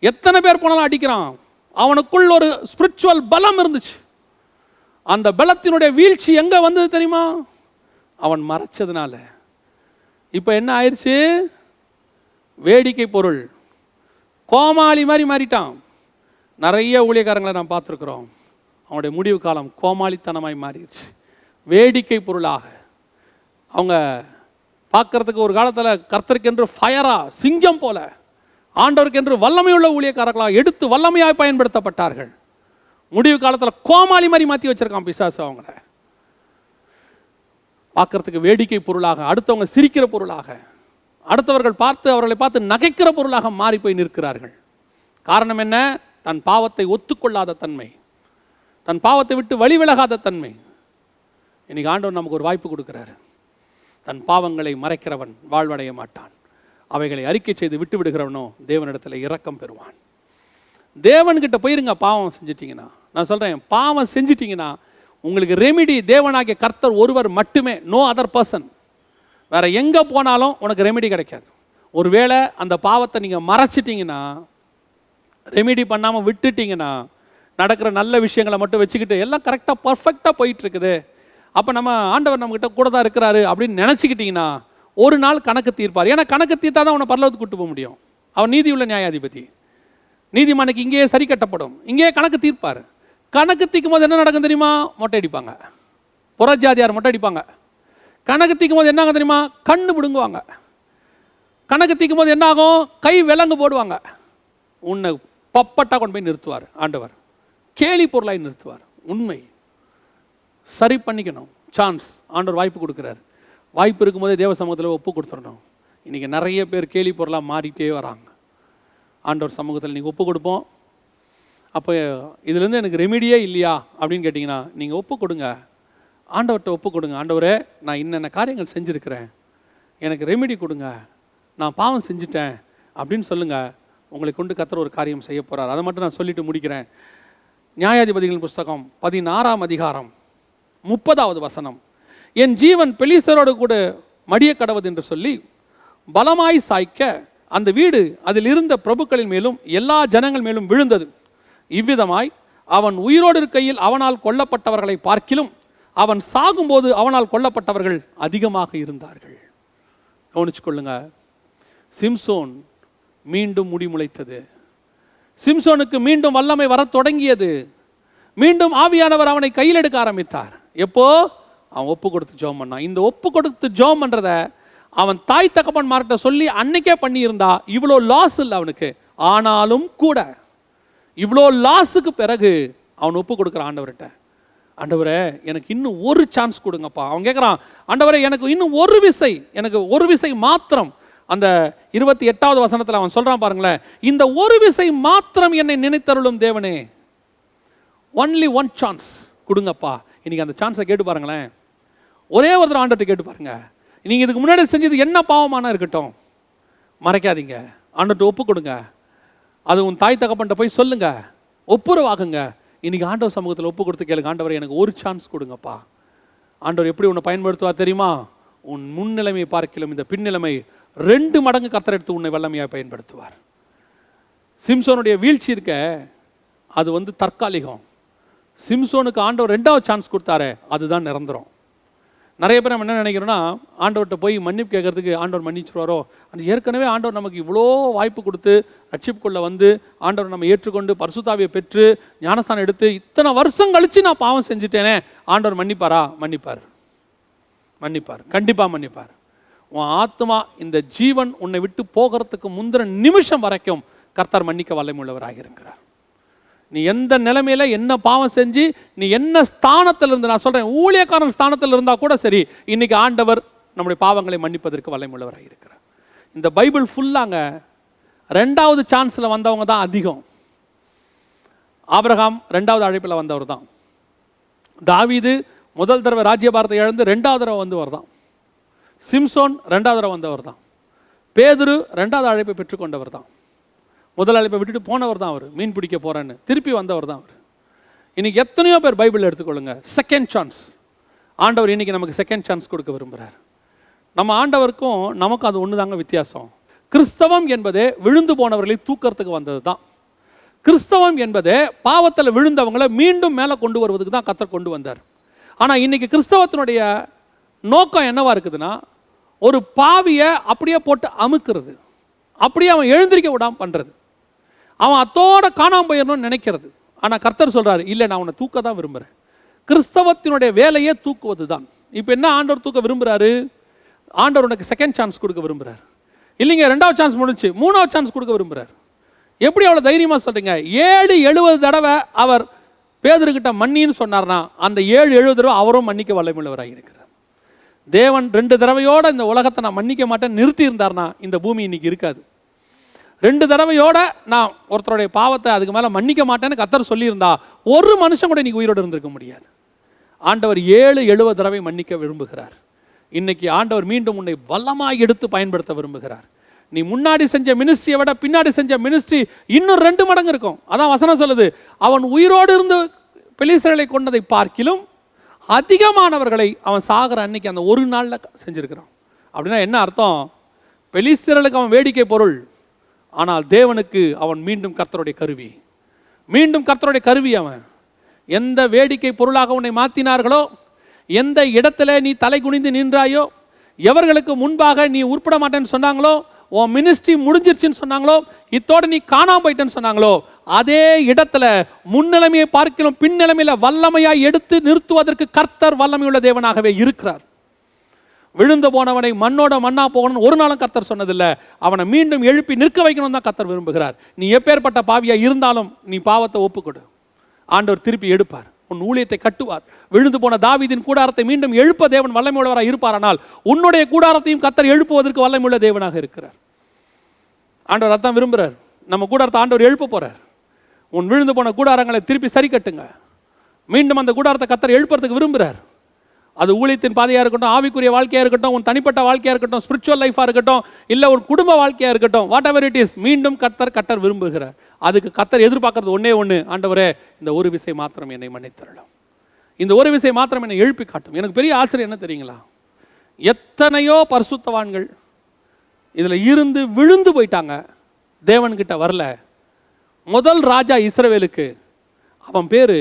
எத்தனை பேர் போனாலும் அடிக்கிறான். அவனுக்குள் ஒரு ஸ்பிரிச்சுவல் பலம் இருந்துச்சு. அந்த பலத்தினுடைய வீழ்ச்சி எங்கே வந்தது தெரியுமா? அவன் மறைச்சதுனால. இப்போ என்ன ஆயிடுச்சு? வேடிக்கை பொருள், கோமாளி மாதிரி மாறிட்டான். நிறைய ஊழியக்காரங்களை நாம் பார்த்துருக்குறோம், அவனுடைய முடிவு காலம் கோமாளித்தனமாய் மாறிடுச்சு. வேடிக்கை பொருளாக அவங்க பார்க்கறதுக்கு ஒரு காலத்தில் கர்த்தருக்கென்று ஃபயரா, சிங்கம் போல, ஆண்டவருக்கென்று வல்லமையுள்ள ஊழியக்காரர்களாக எடுத்து வல்லமையாக பயன்படுத்தப்பட்டார்கள். முடிவு காலத்தில் கோமாளி மாதிரி மாற்றி வச்சிருக்கான் பிசாசு. அவங்கள பார்க்கறதுக்கு வேடிக்கை பொருளாக, அடுத்தவங்க சிரிக்கிற பொருளாக, அடுத்தவர்கள் பார்த்து அவர்களை பார்த்து நகைக்கிற பொருளாக மாறி போய் நிற்கிறார்கள். காரணம் என்ன? தன் பாவத்தை ஒத்துக்கொள்ளாத தன்மை, தன் பாவத்தை விட்டு வழி விலகாத தன்மை. இன்னைக்கு ஆண்டவர் நமக்கு ஒரு வாய்ப்பு கொடுக்கிறாரு. தன் பாவங்களை மறைக்கிறவன் வாழ்வடைய மாட்டான், அவைகளை அறிக்கை செய்து விட்டு விடுகிறவனோ தேவனிடத்தில் இரக்கம் பெறுவான். தேவன்கிட்ட போயிருங்க. பாவம் செஞ்சிட்டிங்கன்னா, நான் சொல்கிறேன், பாவம் செஞ்சிட்டிங்கன்னா உங்களுக்கு ரெமிடி தேவனாகிய கர்த்தர் ஒருவர் மட்டுமே, நோ அதர் பர்சன். வேற எங்கே போனாலும் உனக்கு ரெமிடி கிடைக்காது. ஒருவேளை அந்த பாவத்தை நீங்கள் மறைச்சிட்டிங்கன்னா, ரெமிடி பண்ணாமல் விட்டுட்டிங்கன்னா, நடக்கிற நல்ல விஷயங்களை மட்டும் வச்சுக்கிட்டு எல்லாம் கரெக்டாக பர்ஃபெக்டாக போயிட்டுருக்குது, அப்போ நம்ம ஆண்டவர் நம்மக்கிட்ட கூட தான் இருக்கிறாரு அப்படின்னு நினச்சிக்கிட்டிங்கன்னா ஒரு நாள் கணக்கு தீர்ப்பார். ஏன்னா கணக்கு தீர்த்தா தான் அவனை பரலோகத்துக்கு கூட்டு போக முடியும். அவன் நீதி உள்ள நியாயாதிபதி, நீதிமானுக்கு இங்கேயே சரி கட்டப்படும், இங்கேயே கணக்கு தீர்ப்பார். கணக்கு தீர்க்கும் போது என்ன நடக்கும் தெரியுமா? மொட்டை அடிப்பாங்க, புறஜாதியார் மொட்டை அடிப்பாங்க. கணக்கு தீர்க்கும் போது என்ன ஆகும் தெரியுமா? கண்ணு பிடுங்குவாங்க. கணக்கு தீர்க்கும் போது என்ன ஆகும்? கை விலங்கு போடுவாங்க. உன்னை பப்பட்டா கொண்டு போய் நிறுத்துவார் ஆண்டவர், கேலி பொருளாய் நிறுத்துவார். உண்மை சரி பண்ணிக்கணும். சான்ஸ் ஆண்டவர் வாய்ப்பு கொடுக்குறாரு. வாய்ப்பு இருக்கும்போதே தேவ சமூகத்தில் ஒப்பு கொடுத்துடணும். இன்றைக்கி நிறைய பேர் கேலி பொருளாக மாறிட்டே வராங்க. ஆண்டவர் சமூகத்தில் நீங்கள் ஒப்பு கொடுப்போம். அப்போ இதுலேருந்து எனக்கு ரெமிடியே இல்லையா அப்படின்னு கேட்டிங்கன்னா, நீங்கள் ஒப்பு கொடுங்க, ஆண்டவர்கிட்ட ஒப்பு கொடுங்க. ஆண்டவரே, நான் இன்னென்ன காரியங்கள் செஞ்சுருக்கிறேன், எனக்கு ரெமிடி கொடுங்க, நான் பாவம் செஞ்சுட்டேன் அப்படின்னு சொல்லுங்கள். உங்களை கொண்டு கர்த்தர் ஒரு காரியம் செய்ய போகிறார். அதை மட்டும் நான் சொல்லிட்டு முடிக்கிறேன். நியாயாதிபதிகளின் புஸ்தகம் 16ஆம் அதிகாரம் 30வது வசனம், என் ஜீவன் பெலிஸ்தரோடு கூட மடிய கடவது என்று சொல்லி பலமாய் சாய்க்க அந்த வீடு அதில் இருந்த பிரபுக்களின் மேலும் எல்லா ஜனங்கள் மேலும் விழுந்தது. இவ்விதமாய் அவன் உயிரோடு இருக்கையில் அவனால் கொல்லப்பட்டவர்களை பார்க்கிலும் அவன் சாகும்போது அவனால் கொல்லப்பட்டவர்கள் அதிகமாக இருந்தார்கள். கவனிச்சு கொள்ளுங்க. சிம்சோன் மீண்டும் முடிமுளைத்தது. சிம்சோனுக்கு மீண்டும் வல்லமை வர தொடங்கியது. மீண்டும் ஆவியானவர் அவனை கையில் எடுக்க ஆரம்பித்தார். எப்போ? அவன் ஒப்பு கொடுத்து ஜெபம் பண்ணான். இந்த ஒப்பு கொடுத்து ஜெபம் பண்றத அவன் தாய் தகப்பன் மார்கிட்ட சொல்லி அன்னைக்கே பண்ணியிருந்தா இவ்வளோ லாஸ் இல்லை அவனுக்கு. ஆனாலும் கூட இவ்வளோ லாஸுக்கு பிறகு அவன் ஒப்பு கொடுக்குற ஆண்டவர்கிட்ட. ஆண்டவரே எனக்கு இன்னும் ஒரு சான்ஸ் கொடுங்கப்பா. அவன் கேட்குறான், ஆண்டவரே எனக்கு இன்னும் ஒரு விசை, எனக்கு ஒரு விசை மாத்திரம். அந்த 28வது வசனத்தில் அவன் சொல்கிறான் பாருங்களேன், இந்த ஒரு விசை மாத்திரம் என்னை நினைத்தருளும் தேவனே, ஒன்லி ஒன் சான்ஸ் கொடுங்கப்பா. இன்னைக்கு அந்த சான்ஸை கேட்டு பாருங்களேன். ஒரே ஒருத்தர் ஆண்டவர்கிட்ட கேட்டு பாருங்க, நீங்கள் இதுக்கு முன்னாடி செஞ்சது என்ன பாவமான இருக்கட்டும், மறைக்காதீங்க, ஆண்டவர்கிட்ட ஒப்பு கொடுங்க. அது உன் தாய் தகப்பன்ட்ட போய் சொல்லுங்க, ஒப்புரவாகுங்க. இன்னைக்கு ஆண்டவர் சமூகத்தில் ஒப்பு கொடுத்து கேளுங்க, ஆண்டவர் எனக்கு ஒரு சான்ஸ் கொடுங்கப்பா. ஆண்டவர் எப்படி உன்னை பயன்படுத்துவார் தெரியுமா? உன் முன்னிலைமையை பார்க்கலாம் இந்த பின்னிலைமை 2 மடங்கு கர்த்தர் எடுத்து உன்னை வல்லமையாக பயன்படுத்துவார். சிம்சோனுடைய வீழ்ச்சி இருக்க, அது தற்காலிகம். சிம்சோனுக்கு ஆண்டவர் 2வது சான்ஸ் கொடுத்தாரு, அதுதான் நிரந்தரம். நிறைய பேர் நம்ம என்ன நினைக்கிறோன்னா, ஆண்டவர்கிட்ட போய் மன்னிப்பு கேட்கறதுக்கு ஆண்டவர் மன்னிச்சுருவாரோ. அந்த ஏற்கனவே ஆண்டவர் நமக்கு இவ்வளோ வாய்ப்பு கொடுத்து ரட்சிப்புக்குள்ளே வந்து ஆண்டவர் நம்ம ஏற்றுக்கொண்டு பரிசுத்தாவியை பெற்று ஞானஸ்தானம் எடுத்து இத்தனை வருஷம் கழித்து நான் பாவம் செஞ்சுட்டேனே, ஆண்டவர் மன்னிப்பாரா? மன்னிப்பார், மன்னிப்பார், கண்டிப்பாக மன்னிப்பார். உன் ஆத்மா, இந்த ஜீவன் உன்னை விட்டு போகிறதுக்கு முந்தின நிமிஷம் வரைக்கும் கர்த்தர் மன்னிக்க வல்லமையுள்ளவராக இருக்கிறார். நீ எந்த நிலைமையில என்ன பாவம் செஞ்சு நீ என்ன ஸ்தானத்தில் இருந்து, நான் சொல்றேன் ஊழியக்காரன் ஸ்தானத்தில் இருந்தால் கூட சரி, இன்னைக்கு ஆண்டவர் நம்முடைய பாவங்களை மன்னிப்பதற்கு வல்லமையுள்ளவராக இருக்கிறார். இந்த பைபிள் ஃபுல்லாங்க 2வது சான்ஸில் வந்தவங்க தான் அதிகம். ஆபிரகாம் 2வது அழைப்பில் வந்தவர் தான். தாவீது முதல் தடவை ராஜ்யபாரத்தை இழந்து 2வது தடவை வந்தவர் தான். சிம்சோன் 2வது தடவை வந்தவர் தான். பேதுரு 2வது அழைப்பை பெற்றுக்கொண்டவர் தான். முதல் அழைப்பை விட்டுட்டு போனவர் தான் அவர், மீன் பிடிக்க போறேன்னு திருப்பி வந்தவர் தான் அவர். இன்னைக்கு எத்தனையோ பேர் பைபிள் எடுத்துக்கொள்ளுங்க, செகண்ட் சான்ஸ். ஆண்டவர் இன்னைக்கு நமக்கு செகண்ட் சான்ஸ் கொடுக்க விரும்புகிறார். நம்ம ஆண்டவருக்கும் நமக்கும் அது ஒன்று தாங்க வித்தியாசம். கிறிஸ்தவம் என்பதே விழுந்து போனவர்களை தூக்கிறதுக்கு வந்தது தான். கிறிஸ்தவம் என்பதே பாவத்தில் விழுந்தவங்களை மீண்டும் மேலே கொண்டு வருவதுக்கு தான் கர்த்தர் கொண்டு வந்தார். ஆனால் இன்னைக்கு கிறிஸ்தவத்தினுடைய நோக்கம் என்னவா இருக்குதுன்னா, ஒரு பாவியை அப்படியே போட்டு அமுக்கிறது, அப்படியே அவன் எழுந்திருக்க விடாமல் பண்ணுறது, அவன் அத்தோட காணாமல் போயிடணும்னு நினைக்கிறது. ஆனால் கர்த்தர் சொல்கிறாரு, இல்லை நான் உன்னை தூக்க தான் விரும்புகிறேன். கிறிஸ்தவத்தினுடைய வேலையே தூக்குவது தான். இப்போ என்ன ஆண்டவர் தூக்க விரும்புகிறாரு? ஆண்டவர் உனக்கு செகண்ட் சான்ஸ் கொடுக்க விரும்புகிறார். இல்லைங்க 2வது சான்ஸ் முடிஞ்சு 3வது சான்ஸ் கொடுக்க விரும்புகிறார். எப்படி அவ்வளோ தைரியமாக சொல்கிறீங்க? 7-70 தடவை அவர் பேதுருக்கிட்ட மன்னின்னு சொன்னார்னா, அந்த 7-70 தடவை அவரும் மன்னிக்க வல்லமையுள்ளவராக இருக்கிறார். தேவன் 2 தடவையோட இந்த உலகத்தை நான் மன்னிக்க மாட்டேன் நிறுத்தி இருந்தார்னா இந்த பூமி இன்னைக்கு இருக்காது. 2 தடவையோட நான் ஒருத்தருடைய பாவத்தை அதுக்கு மேலே மன்னிக்க மாட்டேன்னு கர்த்தர் சொல்லியிருந்தா ஒரு மனுஷன் கூட இன்னைக்கு உயிரோடு இருந்திருக்க முடியாது. ஆண்டவர் 7-70 தடவை மன்னிக்க விரும்புகிறார். இன்னைக்கு ஆண்டவர் மீண்டும் உன்னை வல்லமாய் எடுத்து பயன்படுத்த விரும்புகிறார். நீ முன்னாடி செஞ்ச மினிஸ்ட்ரியை விட பின்னாடி செஞ்ச மினிஸ்ட்ரி இன்னும் 2 மடங்கு இருக்கும். அதான் வசனம் சொல்லுது, அவன் உயிரோடு இருந்து பெலிஸ்தர்களை கொண்டதை பார்க்கிலும் அதிகமானவர்களை அவன் சாகிற அன்னைக்கு அந்த ஒரு நாளில் செஞ்சிருக்கிறான். அப்படின்னா என்ன அர்த்தம்? பெலிஸ்தர்களுக்கு அவன் வேடிக்கை பொருள், ஆனால் தேவனுக்கு அவன் மீண்டும் கர்த்தருடைய கருவி. மீண்டும் கர்த்தருடைய கருவி. அவன் எந்த வேடிக்கை பொருளாக உன்னை மாற்றினார்களோ, எந்த இடத்துல நீ தலை குனிந்து நின்றாயோ, எவர்களுக்கு முன்பாக நீ உருப்பட மாட்டேன்னு சொன்னாங்களோ, உன் மினிஸ்ட்ரி முடிஞ்சிருச்சுன்னு சொன்னாங்களோ, இத்தோடு நீ காணாம போயிட்டேன்னு சொன்னாங்களோ, அதே இடத்துல முன்னிலைமையை பார்க்கலாம் பின்னிலைமையில வல்லமையாய் எடுத்து நிறுத்துவதற்கு கர்த்தர் வல்லமையுள்ள தேவனாகவே இருக்கிறார். விழுந்து போனவனை மண்ணோட மண்ணா போகணும்னு ஒரு நாளும் கர்த்தர் சொன்னதில்லை. அவனை மீண்டும் எழுப்பி நிற்க வைக்கணும் தான் கர்த்தர் விரும்புகிறார். நீ எப்பேற்பட்ட பாவியா இருந்தாலும் நீ பாவத்தை ஒப்புக்கொடு, ஆண்டவர் திருப்பி எடுப்பார், உன் ஊழியத்தை கட்டுவார். விழுந்து போன தாவீதின் கூடாரத்தை மீண்டும் எழுப்ப தேவன் வல்லமையுள்ளவராக இருப்பாரானால் உன்னுடைய கூடாரத்தையும் கர்த்தர் எழுப்புவதற்கு வல்லமையுள்ள தேவனாக இருக்கிறார். ஆண்டவர் அதான் விரும்புகிறார். நம்ம கூடாரத்தை ஆண்டவர் எழுப்ப போறார். உன் விழுந்து போன கூடாரங்களை திருப்பி சரி கட்டுங்க. மீண்டும் அந்த கூடாரத்தை கர்த்தர் எழுப்புறதுக்கு விரும்புகிறார். அது ஊழியத்தின் பாதையாக இருக்கட்டும், ஆவிக்குரிய வாழ்க்கையாக இருக்கட்டும், உன் தனிப்பட்ட வாழ்க்கையாக இருக்கட்டும், ஸ்பிரிச்சுவல் லைஃபாக இருக்கட்டும், இல்லை ஒரு குடும்ப வாழ்க்கையாக இருக்கட்டும், வாட் எவர் இட் இஸ், மீண்டும் கர்த்தர் விரும்புகிறார். அதுக்கு கர்த்தர் எதிர்பார்க்கறது ஒன்னே ஒன்று, ஆண்டவரே இந்த ஒரு விசை மாத்திரம் என்னை மன்னித்தரலாம், இந்த ஒரு விசை மாத்திரம் என்னை எழுப்பி காட்டும். எனக்கு பெரிய ஆச்சரியம் என்ன தெரியுங்களா, எத்தனையோ பரிசுத்தவான்கள் இதில் இருந்து விழுந்து போயிட்டாங்க, தேவன்கிட்ட வரல. முதல் ராஜா இஸ்ரவேலுக்கு, அவன் பேர்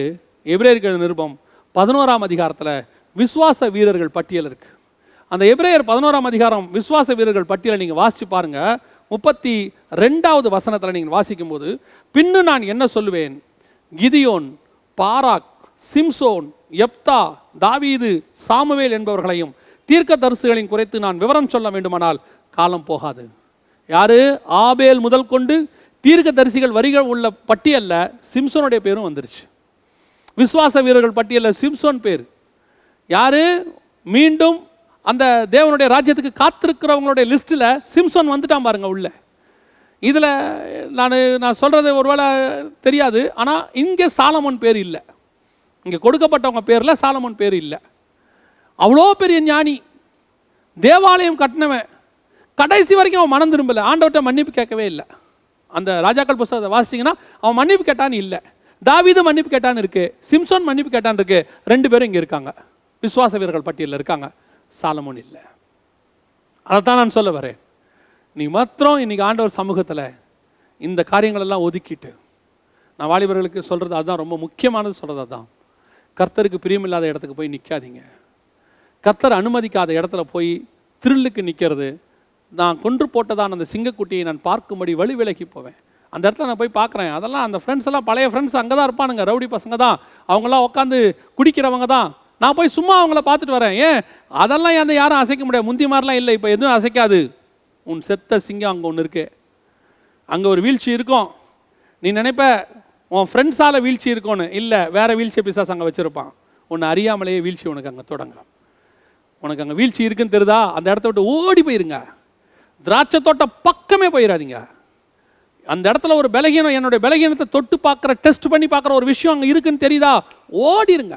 எபிரேயர்கள் நிருபம் 11ஆம் அதிகாரத்தில் விசுவாச வீரர்கள் பட்டியல் இருக்கு. அந்த எபிரேயர் 11ஆம் அதிகாரம் விசுவாச வீரர்கள் பட்டியலை நீங்கள் வாசிச்சு பாருங்க. 32வது வசனத்தில் நீங்கள் வாசிக்கும் போது, பின்னு நான் என்ன சொல்லுவேன், கிதியோன், பாராக், சிம்சோன், யெப்தா, தாவீது, சாமுவேல் என்பவர்களையும் தீர்க்கதரிசிகளையும் குறைத்து நான் விவரம் சொல்ல வேண்டுமானால் காலம் போகாது. யாரு? ஆபேல் முதல் கொண்டு தீர்க்கதரிசிகள் வரிகள் உள்ள பட்டியல்ல சிம்சோனுடைய பேரும் வந்துருச்சு. விசுவாச வீரர்கள் பட்டியலில் சிம்சோன் பேர். யாரு? மீண்டும் அந்த தேவனுடைய ராஜ்யத்துக்கு காத்திருக்கிறவங்களுடைய லிஸ்ட்டில் சிம்சோன் வந்துட்டான் பாருங்க உள்ள. இதில் நான் சொல்கிறது ஒருவேளை தெரியாது, ஆனால் இங்கே சாலமோன் பேர் இல்லை. இங்கே கொடுக்கப்பட்டவங்க பேரில் சாலமோன் பேர் இல்லை. அவ்வளோ பெரிய ஞானி, தேவாலயம் கட்டினவன், கடைசி வரைக்கும் அவன் மனம் திரும்பலை, ஆண்டவர்கிட்ட மன்னிப்பு கேட்கவே இல்லை. அந்த ராஜாக்கள் புஸ்தகத்தை வாசிச்சிங்கன்னா அவன் மன்னிப்பு கேட்டான்னு இல்லை. தாவீது மன்னிப்பு கேட்டான்னு இருக்கு, சிம்சோன் மன்னிப்பு கேட்டான்னு இருக்கு. 2 பேரும் இங்கே இருக்காங்க, விசுவாச வீரர்கள் பட்டியலில் இருக்காங்க. சாலமோன் இல்லை. அதைத்தான் நான் சொல்ல வரேன். நீ மாத்திரம் இன்னைக்கு ஆண்டவர் சமூகத்தில் இந்த காரியங்களெல்லாம் ஒதுக்கிட்டு, நான் வாலிபர்களுக்கு சொல்கிறது அதுதான், ரொம்ப முக்கியமானது சொல்கிறது அதுதான். கர்த்தருக்கு பிரியமில்லாத இடத்துக்கு போய் நிற்காதீங்க. கர்த்தர் அனுமதிக்காத இடத்துல போய் திருளுக்கு நிற்கிறது. நான் கொன்று போட்டதான் அந்த சிங்கக்குட்டியை நான் பார்க்கும்படி வழி விலகி போவேன். அந்த இடத்துல நான் போய் பார்க்குறேன், அதெல்லாம் அந்த ஃப்ரெண்ட்ஸ் எல்லாம் பழைய ஃப்ரெண்ட்ஸ் அங்கே தான் இருப்பானுங்க, ரவுடி பசங்க தான், அவங்களாம் உட்காந்து குடிக்கிறவங்க தான். நான் போய் சும்மா அவங்கள பார்த்துட்டு வரேன். ஏன் அதெல்லாம் எந்த யாரும் அசைக்க முடியாது, முந்தி மாதிரிலாம் இல்லை, இப்போ எதுவும் அசைக்காது. உன் செத்த சிங்கம் அங்கே ஒன்று இருக்கு, அங்கே ஒரு வீழ்ச்சி இருக்கும். நீ நினைப்ப உன் ஃப்ரெண்ட்ஸால் வீழ்ச்சி இருக்கும்னு, இல்லை, வேறு வீழ்ச்சியை பிசாசு அங்கே வச்சுருப்பான். உன்னை அறியாமலேயே வீழ்ச்சி உனக்கு அங்கே தொடங்கும். உனக்கு அங்கே வீழ்ச்சி இருக்குன்னு தெரியுதா, அந்த இடத்த விட்டு ஓடி போயிருங்க. திராட்சை தோட்ட பக்கமே போயிடாதீங்க. அந்த இடத்துல ஒரு பலகீனம், என்னுடைய பலகீனத்தை தொட்டு பார்க்குற, டெஸ்ட் பண்ணி பார்க்குற ஒரு விஷயம் அங்கே இருக்குன்னு தெரியுதா, ஓடிடுங்க.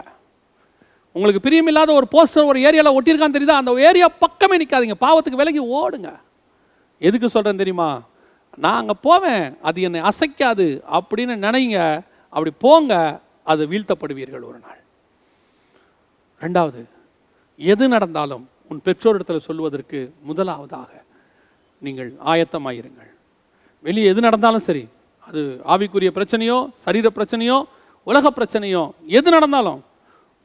உங்களுக்கு பிரியமில்லாத ஒரு போஸ்டர் ஒரு ஏரியாவில் ஒட்டியிருக்கான்னு தெரியுதா, அந்த ஏரியா பக்கமே நிற்காதீங்க, பாவத்துக்கு விலகி ஓடுங்க. எதுக்கு சொல்கிறேன் தெரியுமா? நான் அங்கே போவேன், அது என்னை அசைக்காது அப்படின்னு நினைங்க. அப்படி போங்க, அது வீழ்த்தப்படுவீர்கள் ஒரு நாள். 2வது, எது நடந்தாலும் உன் பெற்றோரிடத்தில் சொல்வதற்கு முதலாவதாக நீங்கள் ஆயத்தமாயிருங்கள். வெளியே எது நடந்தாலும் சரி, அது ஆவிக்குரிய பிரச்சனையோ, சரீர பிரச்சனையோ, உலக பிரச்சனையோ, எது நடந்தாலும்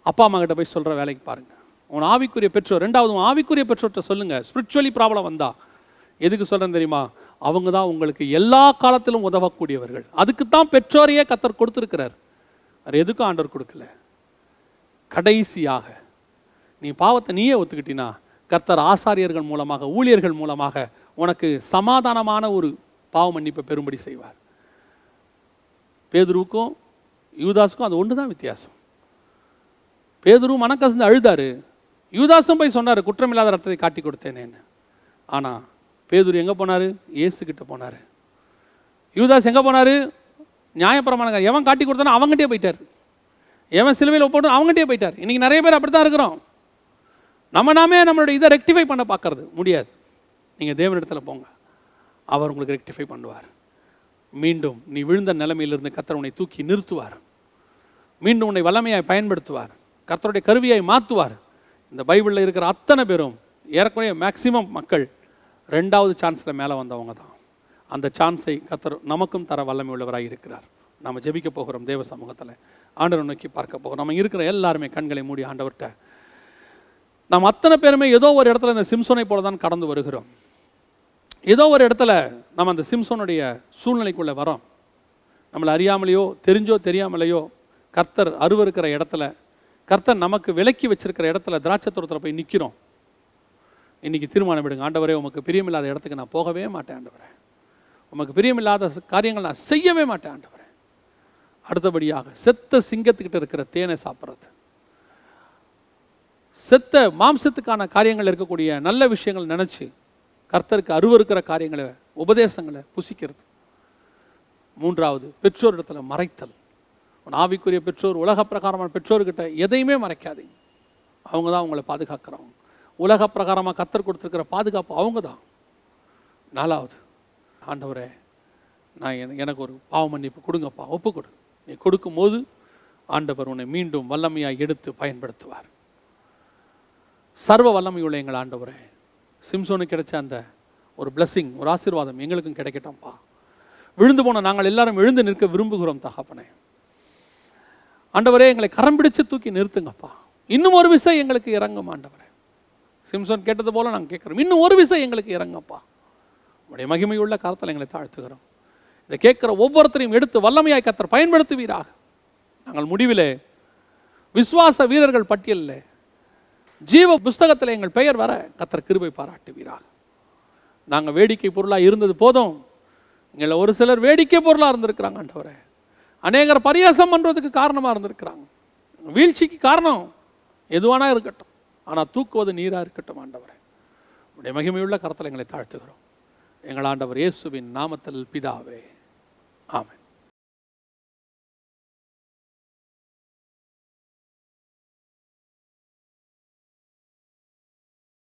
அப்பா அம்மா கிட்ட போய் சொல்கிற வேலைக்கு பாருங்கள். உன் ஆவிக்குரிய பெற்றோர், 2வது உன் ஆவிக்குரிய பெற்றோர்கிட்ட சொல்லுங்கள். ஸ்பிரிச்சுவலி ப்ராப்ளம் வந்தா எதுக்கு சொல்கிறேன்னு தெரியுமா? அவங்க தான் உங்களுக்கு எல்லா காலத்திலும் உதவக்கூடியவர்கள். அதுக்கு தான் பெற்றோரையே கர்த்தர் கொடுத்துருக்கிறார், அது எதுக்கும் ஆண்டவர் கொடுக்கல. கடைசியாக நீ பாவத்தை நீயே ஒத்துக்கிட்டினா கர்த்தர் ஆசாரியர்கள் மூலமாக, ஊழியர்கள் மூலமாக உனக்கு சமாதானமான ஒரு பாவ மன்னிப்பை பெறும்படி செய்வார். பேதுருவுக்கும் யூதாஸுக்கும் அது ஒன்று தான் வித்தியாசம். பேதுரு மனக்கசந்து அழுதாரு, யூதாஸும் போய் சொன்னார் குற்றமில்லாத ரத்தத்தை காட்டி கொடுத்தேனேன்னு. ஆனால் பேதுரு எங்கே போனார்? இயேசுக்கிட்ட போனார். யூதாஸ் எங்கே போனார்? நியாயப்பிரமாணம் எவன் காட்டி கொடுத்தானோ அவங்ககிட்டே போயிட்டார். எவன் சிலுவையில் ஒப்போட்டு அவங்ககிட்டே போயிட்டார். இன்றைக்கி நிறைய பேர் அப்படி தான் இருக்கிறோம். நாமே நம்மளுடைய இதை ரெக்டிஃபை பண்ண பார்க்கறது முடியாது. நீங்கள் தேவனிடத்தில் போங்க, அவர் உங்களுக்கு ரெக்டிஃபை பண்ணுவார். மீண்டும் நீ விழுந்த நிலைமையிலிருந்து கர்த்தர் உன்னை தூக்கி நிறுத்துவார். மீண்டும் உன்னை வல்லமையாய் பயன்படுத்துவார். கர்த்தருடைய கருவியாய் மாற்றுவார். இந்த பைபிளில் இருக்கிற அத்தனை பேரும் ஏறக்குறைய மேக்சிமம் மக்கள் 2வது சான்ஸில் மேலே வந்தவங்க தான். அந்த சான்ஸை கர்த்தர் நமக்கும் தர வல்லமை உள்ளவராக இருக்கிறார். நம்ம ஜெபிக்க போகிறோம் தேவ சமூகத்தில், ஆண்டவரை நோக்கி பார்க்க போகிறோம். நம்ம இருக்கிற எல்லாருமே கண்களை மூடி ஆண்டவர்கிட்ட, நாம் அத்தனை பேருமே ஏதோ ஒரு இடத்துல இந்த சிம்சோனை போல தான் கடந்து வருகிறோம். ஏதோ ஒரு இடத்துல நம்ம அந்த சிம்சோனுடைய சூழ்நிலைக்குள்ளே வரோம். நம்மளை அறியாமலையோ தெரிஞ்சோ தெரியாமலையோ கர்த்தர் அருவருக்கிற இடத்துல, கர்த்தர் நமக்கு விலக்கி வச்சிருக்கிற இடத்துல, திராட்சை தோட்டத்தில் போய் நிற்கிறோம். இன்றைக்கி தீர்மானம் விடுங்க, ஆண்டவரே உமக்கு பிரியமில்லாத இடத்துக்கு நான் போகவே மாட்டேன் ஆண்டவரே, உமக்கு பிரியமில்லாத காரியங்கள் நான் செய்யவே மாட்டேன் ஆண்டவரே. அடுத்தபடியாக செத்த சிங்கத்துக்கிட்ட இருக்கிற தேனை சாப்பிட்றது, செத்த மாம்சத்துக்கான காரியங்கள் இருக்கக்கூடிய நல்ல விஷயங்கள் நினச்சி கர்த்தருக்கு அருவருக்கிற காரியங்களை, உபதேசங்களை புசிக்கிறது. 3வது பெற்றோர் இடத்துல மறைத்தல். ஆவிக்குரிய பெற்றோர், உலக பிரகாரமான பெற்றோர்கிட்ட எதையுமே மறைக்காதீங்க. அவங்க தான் உங்களை பாதுகாக்கிறவங்க. உலக பிரகாரமாக கர்த்தர் கொடுத்துருக்கிற பாதுகாப்பு அவங்க தான். 4வது, ஆண்டவரே நான் எனக்கு ஒரு பாவ மன்னிப்பு கொடுங்கப்பா, ஒப்பு கொடு. நீ கொடுக்கும்போது ஆண்டவர் உன்னை மீண்டும் வல்லமையாக எடுத்து பயன்படுத்துவார். சர்வ வல்லமையுள்ள எங்கள் ஆண்டவரே, சிம்சோனுக்கு கிடைச்ச அந்த ஒரு பிளஸ்ஸிங், ஒரு ஆசீர்வாதம் எங்களுக்கும் கிடைக்கட்டும்ப்பா. விழுந்து போன நாங்கள் எல்லாரும் எழுந்து நிற்க விரும்புகிறோம் தகப்பனே. ஆண்டவரே எங்களை கரம் பிடிச்சு தூக்கி நிறுத்துங்கப்பா. இன்னும் ஒரு விசை எங்களுக்கு இறங்கும் ஆண்டவரே. சிம்சோன் கேட்டது போல நாங்கள் கேட்குறோம், இன்னும் ஒரு விசை எங்களுக்கு இறங்கப்பா. உடைய மகிமையுள்ள காலத்தில் எங்களை தாழ்த்துகிறோம். இதை கேட்குற ஒவ்வொருத்தரையும் எடுத்து வல்லமையாய் கர்த்தர் பயன்படுத்துவீராக. நாங்கள் முடிவிலே விசுவாச வீரர்கள் பட்டியலில் ஜீவ புஸ்தகத்தில் எங்கள் பெயர் வர கர்த்தர் கிருபை பாராட்டுவீராக. நாங்கள் வேடிக்கை பொருளாக இருந்தது போதும், எங்களை ஒரு சிலர் வேடிக்கை பொருளாக இருந்திருக்கிறாங்க ஆண்டவரே. அநேகர் பரியாசம் பண்ணுறதுக்கு காரணமாக இருந்திருக்கிறாங்க. வீழ்ச்சிக்கு காரணம் எதுவானா இருக்கட்டும், ஆனால் தூக்குவது நீராக இருக்கட்டும். ஆண்டவரே, உடைய மகிமையுள்ள கரத்தில் எங்களை தாழ்த்துகிறோம். எங்கள் ஆண்டவர் இயேசுவின் நாமத்தில் பிதாவே, ஆமென்.